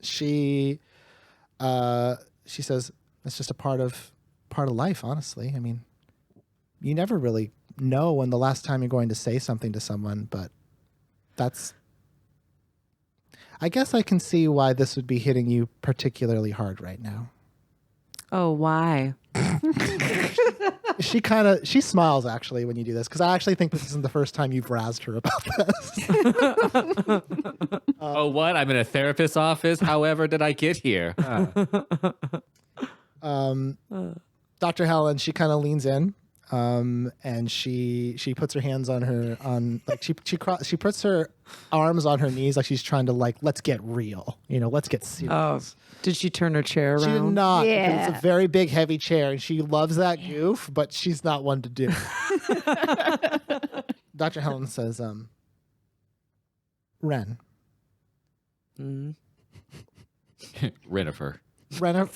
she says it's just a part of life, honestly. I mean, you never really know when the last time you're going to say something to someone, but I guess I can see why this would be hitting you particularly hard right now. Oh, why? She smiles actually when you do this, because I actually think this isn't the first time you've razzed her about this. Oh, what? I'm in a therapist's office? However did I get here? Dr. Helen, she kind of leans in, and she puts her hands she puts her arms on her knees like she's trying to let's get real, let's get serious. Oh, did she turn her chair She did around? not. Because Yeah. it's a very big, heavy chair, and she loves that goof, but she's not one to do it. Dr. Helen says, Wren. Mm. Renifer. Wren.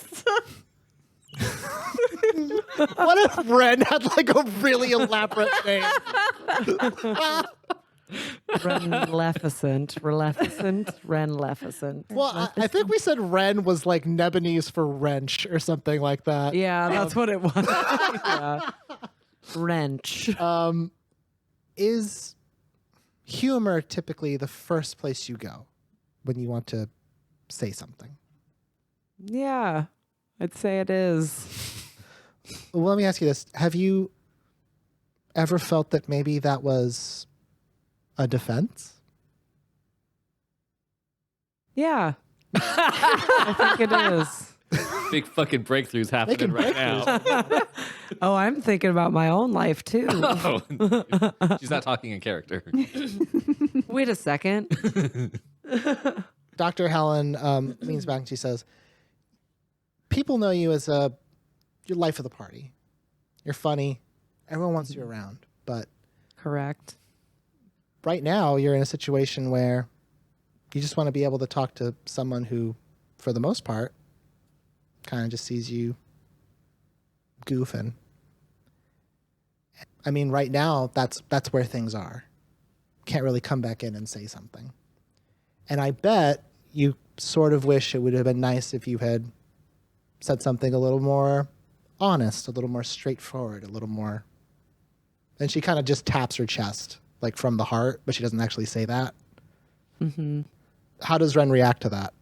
What if Wren had a really elaborate name? Renleficent. Well, I think we said Wren was like Lebanese for wrench or something like that. Yeah, that's what it was. Yeah. Wrench. Is humor typically the first place you go when you want to say something? Yeah, I'd say it is. Well, let me ask you this. Have you ever felt that maybe that was a defense? Yeah. I think it is. Big fucking breakthroughs happening right now. Oh, I'm thinking about my own life too. Oh, she's not talking in character. Wait a second. Dr. Helen leans back and she says, people know you as your life of the party. You're funny. Everyone wants you around. But Correct. right now, you're in a situation where you just want to be able to talk to someone who, for the most part, kind of just sees you goofing. I mean, right now, that's where things are. Can't really come back in and say something. And I bet you sort of wish it would have been nice if you had said something a little more honest, a little more straightforward, a little more... And she kind of just taps her chest, like from the heart, but she doesn't actually say that. Mm-hmm. How does Wren react to that?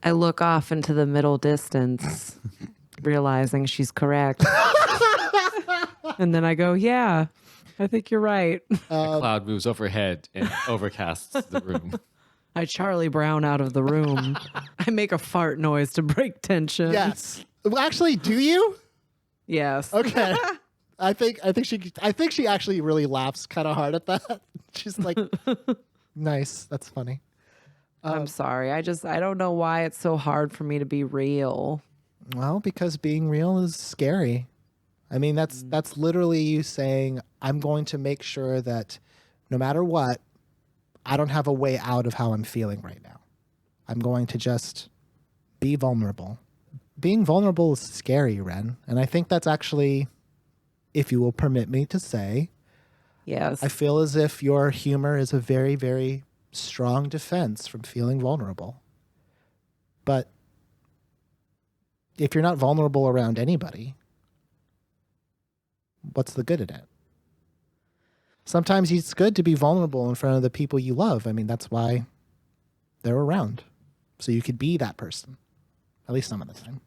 I look off into the middle distance, realizing she's correct. And then I go, yeah, I think you're right. A cloud moves overhead and overcasts the room. I Charlie Brown out of the room. I make a fart noise to break tension. Yes. Well, actually, do you? Yes. Okay. I think she actually really laughs kind of hard at that. She's like, nice. That's funny. I'm sorry. I don't know why it's so hard for me to be real. Well, because being real is scary. I mean, that's literally you saying, I'm going to make sure that no matter what, I don't have a way out of how I'm feeling right now. I'm going to just be vulnerable. Being vulnerable is scary, Wren. And I think that's actually, if you will permit me to say, Yes. I feel as if your humor is a very, very strong defense from feeling vulnerable. But if you're not vulnerable around anybody, what's the good in it? Sometimes it's good to be vulnerable in front of the people you love. I mean, that's why they're around. So you could be that person, at least some of the time.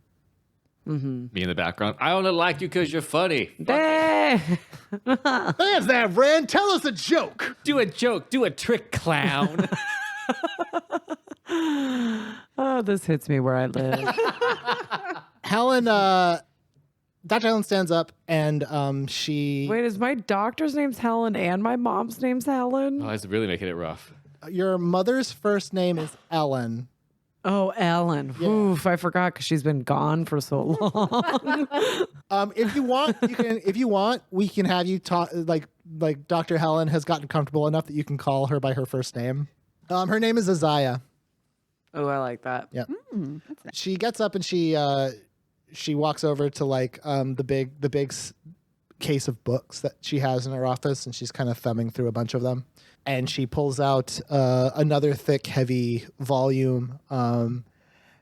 Mm-hmm. Me in the background. I only like you because you're funny. There's There's that, Wren. Tell us a joke. Do a joke. Do a trick, clown. Oh, this hits me where I live. Helen, Dr. Helen stands up and she... Wait, is my doctor's name's Helen and my mom's name's Helen? Oh, it's really making it rough. Your mother's first name is Ellen. Oh, Ellen. Yeah. Oof, I forgot because she's been gone for so long. If you want, you can. If you want, we can have you talk. Like Dr. Helen has gotten comfortable enough that you can call her by her first name. Her name is Isaiah. Oh, I like that. Yeah. She gets up and she walks over to like the big case of books that she has in her office, and she's kind of thumbing through a bunch of them. And she pulls out another thick, heavy volume,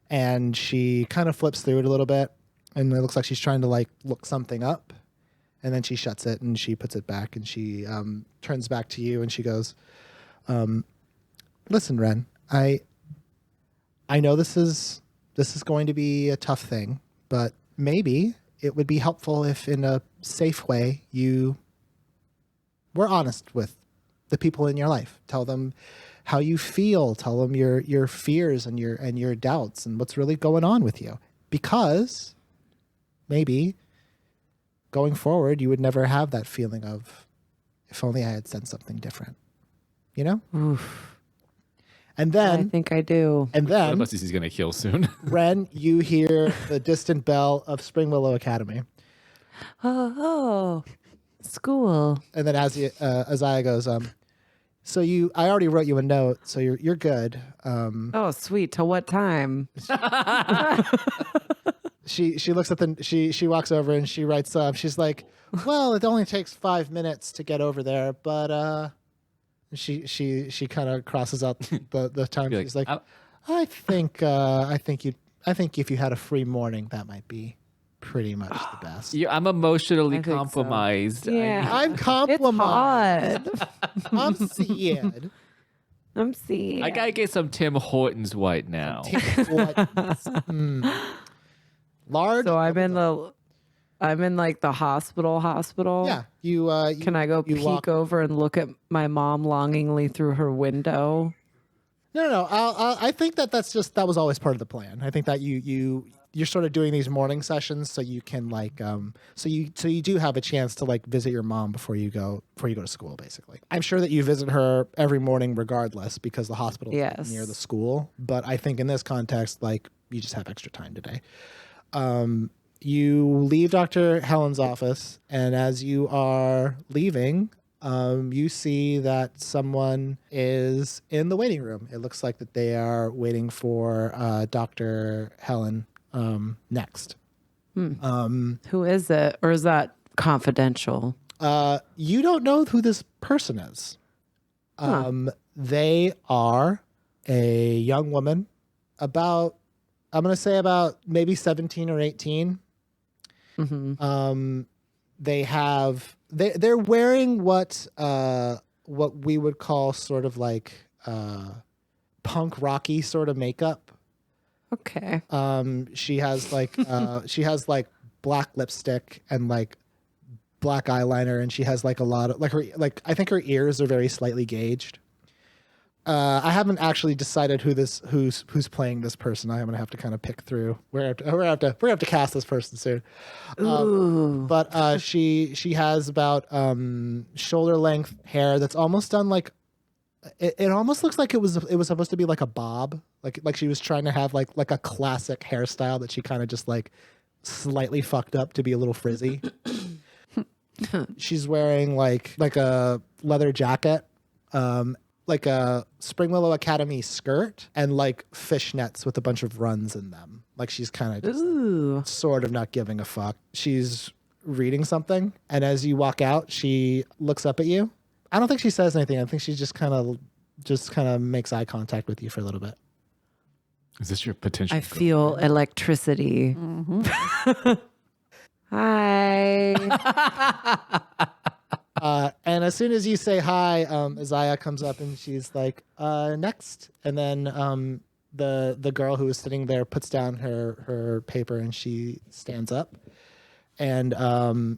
and she kind of flips through it a little bit, and it looks like she's trying to like look something up, and then she shuts it and she puts it back, and she turns back to you and she goes, "Listen, Wren, I know this is going to be a tough thing, but maybe it would be helpful if, in a safe way, you were honest with the people in your life. Tell them how you feel. Tell them your fears and your doubts and what's really going on with you. Because maybe going forward, you would never have that feeling of, if only I had said something different. You know? Oof. And I then, think I do. and One then, of us is going to kill soon. Wren, you hear the distant bell of Spring Willow Academy. Oh, school. And then Isaiah goes, so I already wrote you a note, so you're good. Oh, sweet. Till what time? She looks at she walks over and she writes she's like, well, it only takes 5 minutes to get over there, but she kind of crosses out the time. Be She's like, I think if you had a free morning, that might be pretty much the best. I'm emotionally I think so. compromised. Yeah. I'm It's compromised. hard. I'm scared. I'm seeing. I got to get some Tim Hortons right now. Large. So I'm in like the hospital. Yeah, Can I go you peek walk- over and look at my mom longingly through her window? No. I think that was always part of the plan. I think that you're sort of doing these morning sessions so you can like so you do have a chance to like visit your mom before you go to school. Basically, I'm sure that you visit her every morning regardless because the hospital is near the school. But I think in this context, like you just have extra time today. You leave Dr. Helen's office, and as you are leaving, you see that someone is in the waiting room. It looks like that they are waiting for Dr. Helen next. Who is it? Or is that confidential? You don't know who this person is. They are a young woman, I'm going to say about maybe 17 or 18. Mm-hmm. They're wearing what we would call sort of like punk rocky sort of makeup. Okay. She has like black lipstick and like black eyeliner, and she has like a lot of I think her ears are very slightly gauged. I haven't actually decided who's playing this person. I'm gonna have to kind of pick through. We're gonna have to cast this person soon. But she has about shoulder length hair that's almost done like it almost looks like it was supposed to be like a bob, like she was trying to have like a classic hairstyle that she kind of just like slightly fucked up to be a little frizzy. She's wearing like a leather jacket. Like a Spring Willow Academy skirt and like fishnets with a bunch of runs in them. Like she's kind of just sort of not giving a fuck. She's reading something, and as you walk out, she looks up at you. I don't think she says anything. I think she just kind of makes eye contact with you for a little bit. Is this your potential? I feel electricity. Hi. And as soon as you say hi, Isaiah comes up and she's like, next. And then the girl who is sitting there puts down her paper and she stands up. And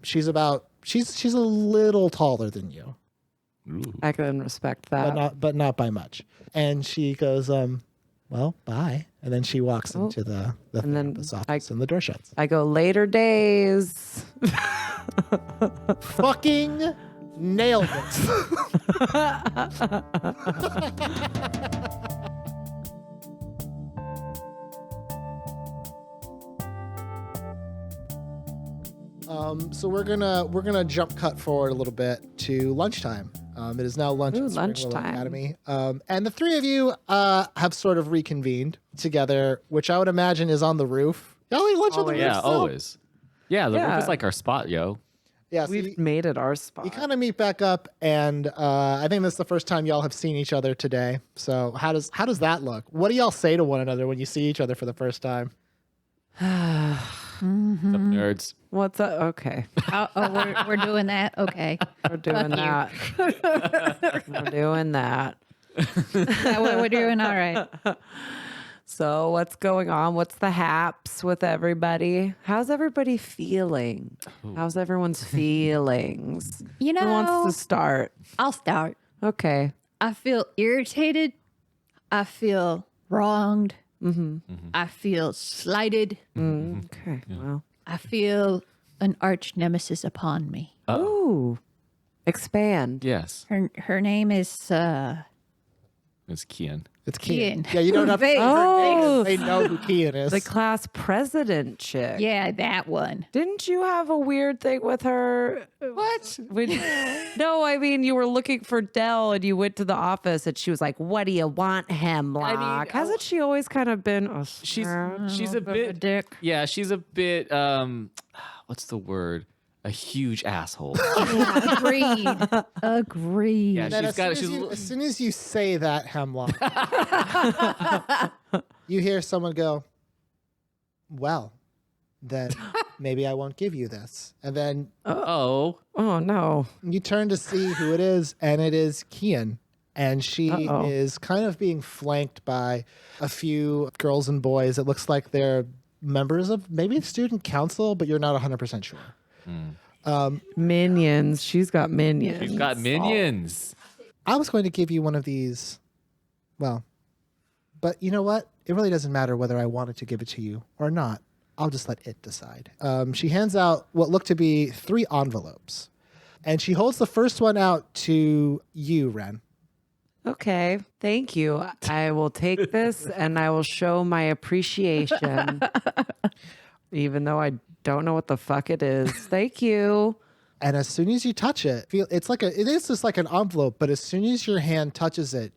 she's a little taller than you. Ooh. I can respect that. but not by much. And she goes, well, bye. And then she walks into the And then therapist's office and the door shuts. I go, later days. Fucking nailed it. So we're gonna jump cut forward a little bit to lunchtime. It is now lunch Ooh, at Spring Willow lunchtime. Academy, and the three of you have sort of reconvened together, which I would imagine is on the roof. Y'all eat lunch on the roof. Yeah, still? always. Yeah, the roof Yeah. is like our spot, yo. Yeah, so We've made it our spot. you kind of meet back up, and I think this is the first time y'all have seen each other today. So how does that look? What do y'all say to one another when you see each other for the first time? What's up, nerds? What's up? Okay. We're doing that. Okay. We're doing that. We're doing that. That what we're doing? All right. So what's going on? What's the haps with everybody? How's everybody feeling? How's everyone's feelings? You Who wants know, to start? I'll start. Okay. I feel irritated. I feel wronged. I feel slighted. Okay. Well. I feel an arch nemesis upon me. Ooh. Expand. Yes, Her name is it's Kian. It's Kian. Kian. Yeah, you don't have to say her Oh. name. They know who Kian is. The class president chick. yeah, that one. Didn't you have a weird thing with her? What? No, I mean, you were looking for Dell and you went to the office and she was like, what do you want, Hemlock? Hasn't she always kind of been She's a A bit. dick. Yeah, she's a bit. What's the word? A huge asshole. Agreed. Agreed. Yeah, Then she's got. She's. as soon as you say that, Hemlock, you hear someone go, well, then maybe I won't give you this. And then Oh. Oh, no. you turn to see who it is, and it is Kian. And she Uh-oh. is kind of being flanked by a few girls and boys. It looks like they're members of maybe student council, but you're not 100% sure. Minions. She's got minions. She's got minions. I was going to give you one of these, well, but you know what? It really doesn't matter whether I wanted to give it to you or not. I'll just let it decide. She hands out what look to be 3 envelopes, and she holds the first one out to you, Wren. Okay. Thank you. I will take this and I will show my appreciation, even though I don't know what the fuck it is. Thank you. And as soon as you touch it, it is just like an envelope, but as soon as your hand touches it,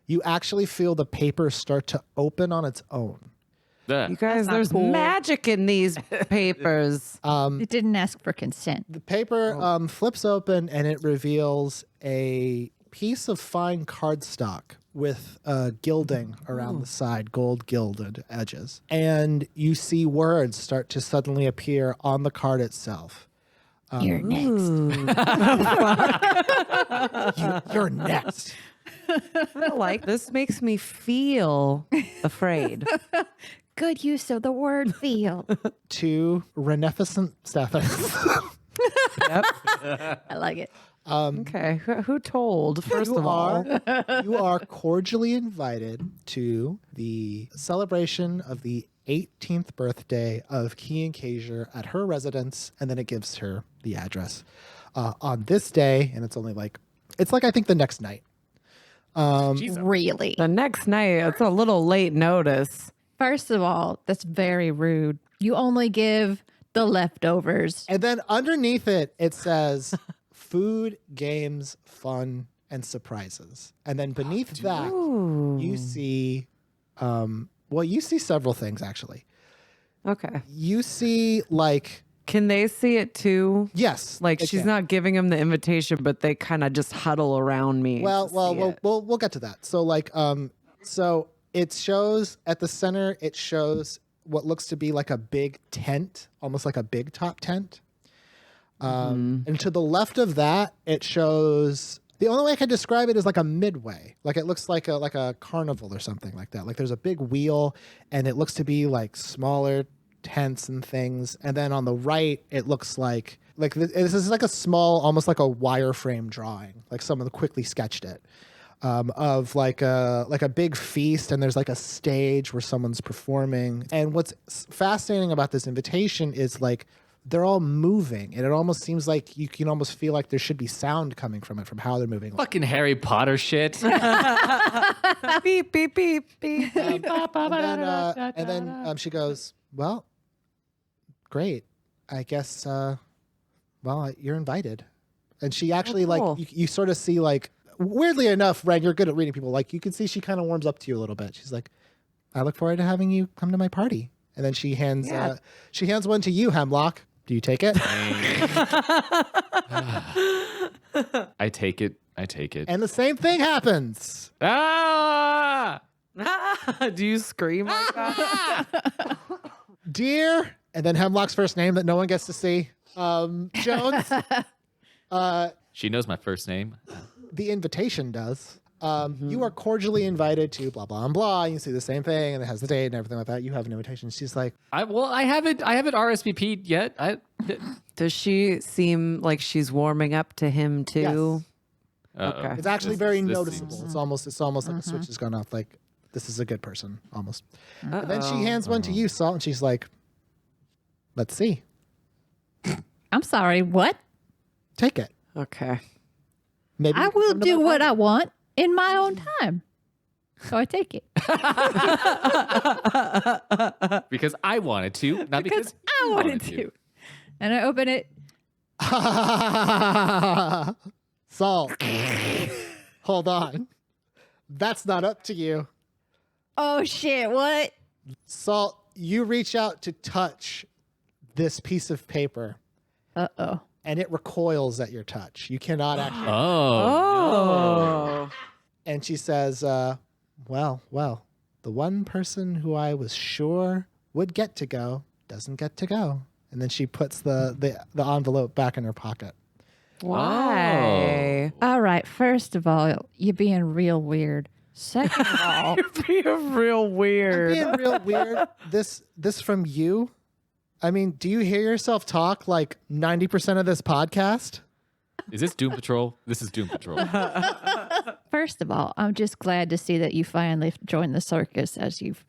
you actually feel the paper start to open on its own. You guys, not there's cool. magic in these papers. It didn't ask for consent. The paper flips open and it reveals a piece of fine cardstock with gilding around the side, gold gilded edges. And you see words start to suddenly appear on the card itself. You're next. You're next. Like, this makes me feel afraid. Good use of the word feel. 2 Reneficent Stephens. Yep. I like it. Okay. Who told, first of all? You are cordially invited to the celebration of the 18th birthday of Kian Kazier at her residence, and then it gives her the address on this day, and it's like I think the next night. Really? The next night, it's a little late notice. First of all, that's very rude. You only give the leftovers. And then underneath it, it says food, games, fun, and surprises. And then beneath that, you see, you see several things actually. Okay. You see Can they see it too? yes, Like, they she's can. not giving them the invitation, but they kind of just huddle around me. to see it. We'll get to that. So so It shows at the center, it shows what looks to be like a big tent, almost like a big top tent. And to the left of that, it shows, the only way I can describe it is like a midway. Like it looks like a carnival or something like that. Like there's a big wheel and it looks to be like smaller tents and things. And then on the right, it looks like this is like a small, almost like a wireframe drawing. Like someone quickly sketched it. Of like a big feast, and there's like a stage where someone's performing. And what's fascinating about this invitation is like they're all moving, and it almost seems like you can almost feel like there should be sound coming from it, from how they're moving. Fucking Harry Potter shit. Beep, beep, beep, beep. And then she goes, "Well, great. I guess. Well, you're invited." And she actually cool. like you sort of see like. Weirdly enough, Wren, you're good at reading people. Like you can see she kind of warms up to you a little bit. She's like, "I look forward to having you come to my party." And then she hands one to you, Hemlock. Do you take it? I take it. And the same thing happens. Ah! Do you scream like that? Dear, and then Hemlock's first name that no one gets to see. Jones. She knows my first name. The invitation does. You are cordially invited to blah blah and blah. You see the same thing, and it has the date and everything like that. You have an invitation. She's like, I haven't RSVP'd yet. Does she seem like she's warming up to him too? Okay. it's actually very This noticeable. seems- It's almost like a switch has gone off. Like this is a good person, almost. And then she hands one to you, Salt, and she's like, "Let's see. I'm sorry, what? Take it. Okay. Maybe I you can will come to do my what party." I want in my own time. So I take it. Because I wanted to, not because I you wanted to. And I open it. Salt. Hold on. That's not up to you. Oh shit, what? Salt, you reach out to touch this piece of paper, Uh-oh. and it recoils at your touch. You cannot actually. Oh. And she says, well, the one person who I was sure would get to go doesn't get to go. And then she puts the envelope back in her pocket. Why? All right, first of all, you're being real weird. Second of all, You're being real weird. Being real weird. This from you? I mean, do you hear yourself talk like 90% of this podcast? Is this Doom Patrol? This is Doom Patrol. first of all, I'm just glad to see that you finally joined the circus as you've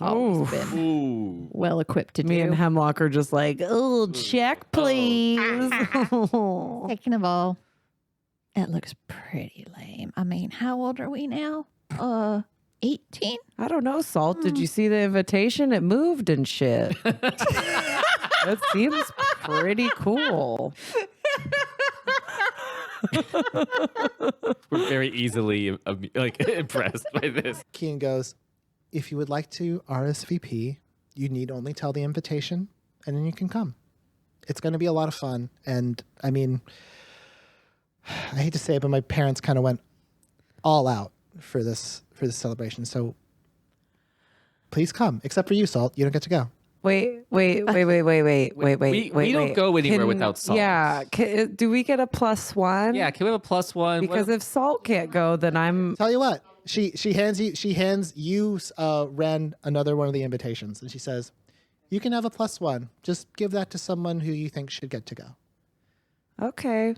always been Ooh. well equipped to Me do. and Hemlock are just like, oh, check, please. Second of all, it looks pretty lame. I mean, how old are we now? 18? I don't know, Salt. Did you see the invitation? It moved and shit. That seems pretty cool. We're very easily impressed by this. Kian goes, if you would like to RSVP, you need only tell the invitation, and then you can come. It's going to be a lot of fun. And I mean, I hate to say it, but my parents kind of went all out for this celebration. So please come. Except for you, Salt. You don't get to go. Wait. We don't go anywhere without Salt. Yeah. Do we get a +1? Yeah, can we have a +1? Because if Salt can't go, then I'm. Tell you what, she hands you Wren another one of the invitations, and she says, you can have a +1. Just give that to someone who you think should get to go. Okay.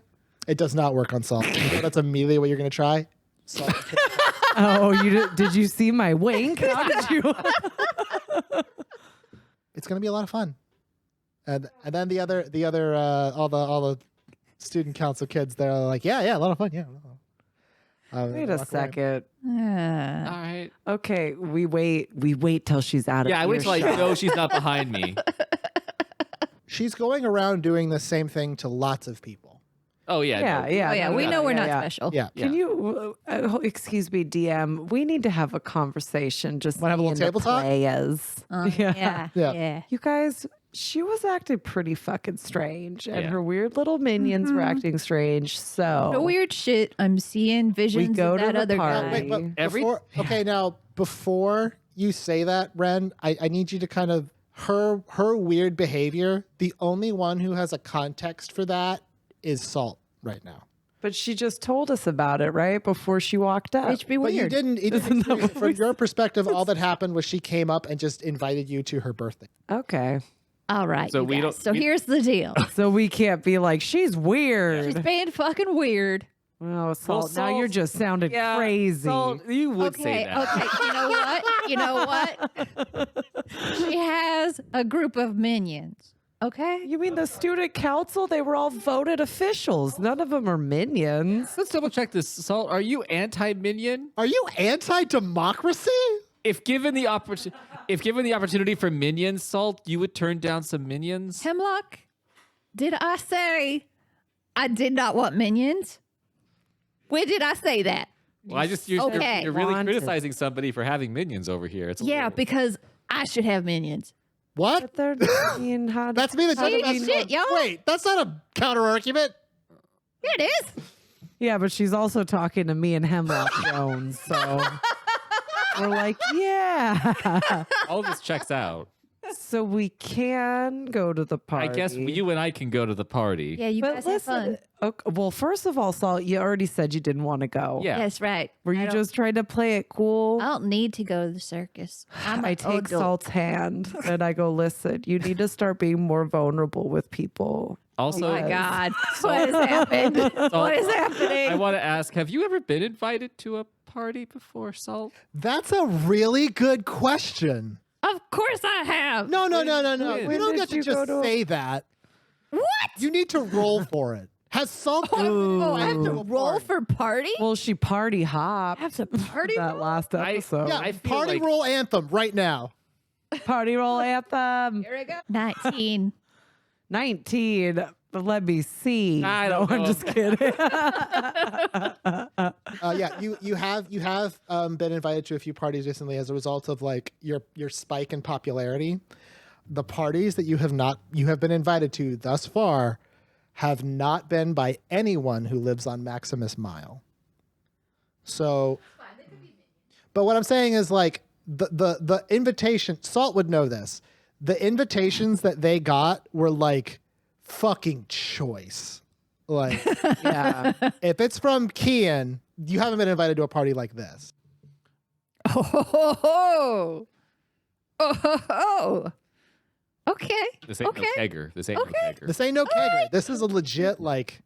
It does not work on Salt. That's immediately what you're going to try. Salt. Oh, did you see my wink? How did you? It's going to be a lot of fun. And then the other all the student council kids, they're like, yeah, a lot of fun. Yeah. Wait a second. All right. Okay, we wait till she's out of Yeah, I wait till I earshot. know she's not behind me. She's going around doing the same thing to lots of people. Oh, yeah. Yeah, no. yeah. Oh, yeah, no, we no, know we're not yeah. special. Yeah. Can you, excuse me, DM, we need to have a conversation. Just Wanna have a me little and the table talk? players. Yeah. Yeah. You guys, She was acting pretty fucking strange, and Yeah. her weird little minions were acting strange. So The weird shit. I'm seeing visions go of to that the other party. guy. Wait, but Every- before you say that, Wren, I need you to kind of her weird behavior. The only one who has a context for that is Salt right now. But she just told us about it right before she walked up. Which be But you weird. didn't. Isn't that what From we your perspective, all that happened was she came up and just invited you to her birthday. Okay, All right. So you we guys. don't- So we- here's the deal. so we can't be like she's weird. She's being fucking weird. Oh, Salt! Now Salt- you're just sounding Yeah, crazy. Salt, you would say Okay, that. okay. You know what? You know what? She has a group of minions. Okay? You mean the student council? They were all voted officials. None of them are minions. Let's double check this. Salt, are you anti-minion? Are you anti-democracy? If given the opportunity for minions, Salt, you would turn down some minions? Hemlock, did I say I did not want minions? When did I say that? Well, you're Okay. really Wanted. criticizing somebody for having minions over here. It's a Yeah, little- because I should have minions. What? But they're being how That's me. How do you shit, y'all? Wait, that's not a counter argument. Yeah, it is. Yeah, but she's also talking to me and Hemlock Jones, so we're like, yeah. all of this checks out. So we can go to the party. I guess you and I can go to the party. Yeah, you But guys have fun. listen, okay, well, first of all, Salt, you already said you didn't want to go. Yeah. That's right. Were you just trying to play it cool? I don't need to go to the circus. I'm I an take adult. Salt's hand and I go, listen, you need to start being more vulnerable with people. Also, Oh my God. What has happened? What is happening? I want to ask, have you ever been invited to a party before, Salt? That's a really good question. Of course I have. No. When We don't did get to you go just to- say that. What? You need to roll for it. Has Salt Oh, I have to Ooh. roll for party? Well, she party hopped Have to party that roll? last episode. Yeah, I feel party like- roll anthem right now. Party roll anthem. Here we go. 19. 19. But let me see. I don't no, I'm know. just kidding. Yeah, you have been invited to a few parties recently as a result of like your spike in popularity. The parties that you have been invited to thus far have not been by anyone who lives on Maximus Mile. So, but what I'm saying is like the invitation. Salt would know this. The invitations that they got were like fucking choice. Like, yeah. if it's from Kian, you haven't been invited to a party like this. Oh. Oh. Okay. This ain't Okay. no kegger. This ain't no kegger. This ain't no kegger. This is a legit like.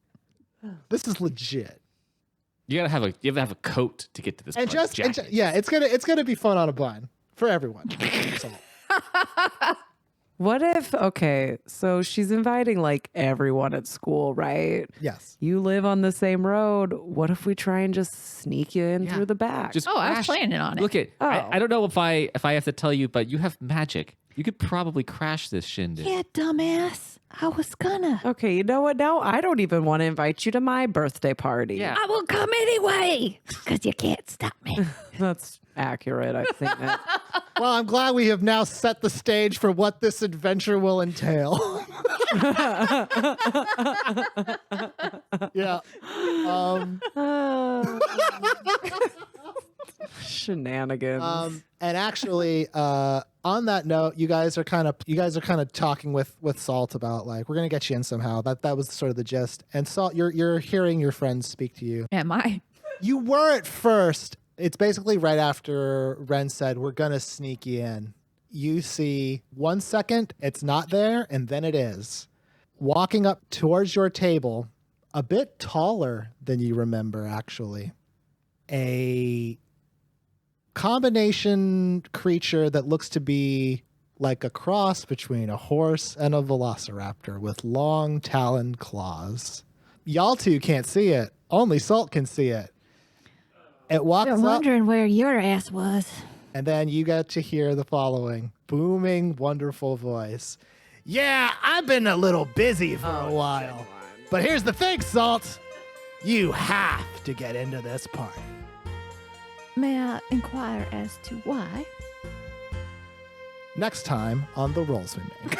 This is legit. You have to have a coat to get to this. And party. just, and Jacket. yeah, it's gonna be fun on a bun for everyone. So, What if, okay, so she's inviting like everyone at school, right? yes. You live on the same road. What if we try and just sneak you in Yeah. through the back? Just Oh, I was crash- planning on it. Look at. Oh. I don't know if I have to tell you, but you have magic. You could probably crash this shindig. Yeah, dumbass. I was gonna. Okay, you know what? Now I don't even want to invite you to my birthday party. Yeah. I will come anyway. Because you can't stop me. That's accurate, I think. Well, I'm glad we have now set the stage for what this adventure will entail. Yeah. Shenanigans. And actually, on that note, you guys are kind of talking with Salt about like we're gonna get you in somehow. That was sort of the gist. And Salt, you're hearing your friends speak to you. Am I? You were at first. It's basically right after Wren said we're gonna sneak you in. You see 1 second it's not there, and then it is. Walking up towards your table, a bit taller than you remember, actually. A combination creature that looks to be like a cross between a horse and a velociraptor with long taloned claws. Y'all two can't see it. Only Salt can see it. It walks I'm up, wondering where your ass was. and then you get to hear the following booming, wonderful voice. Yeah, I've been a little busy for a while. But here's the thing, Salt. You have to get into this party. May I inquire as to why? Next time on The Rolls We Make.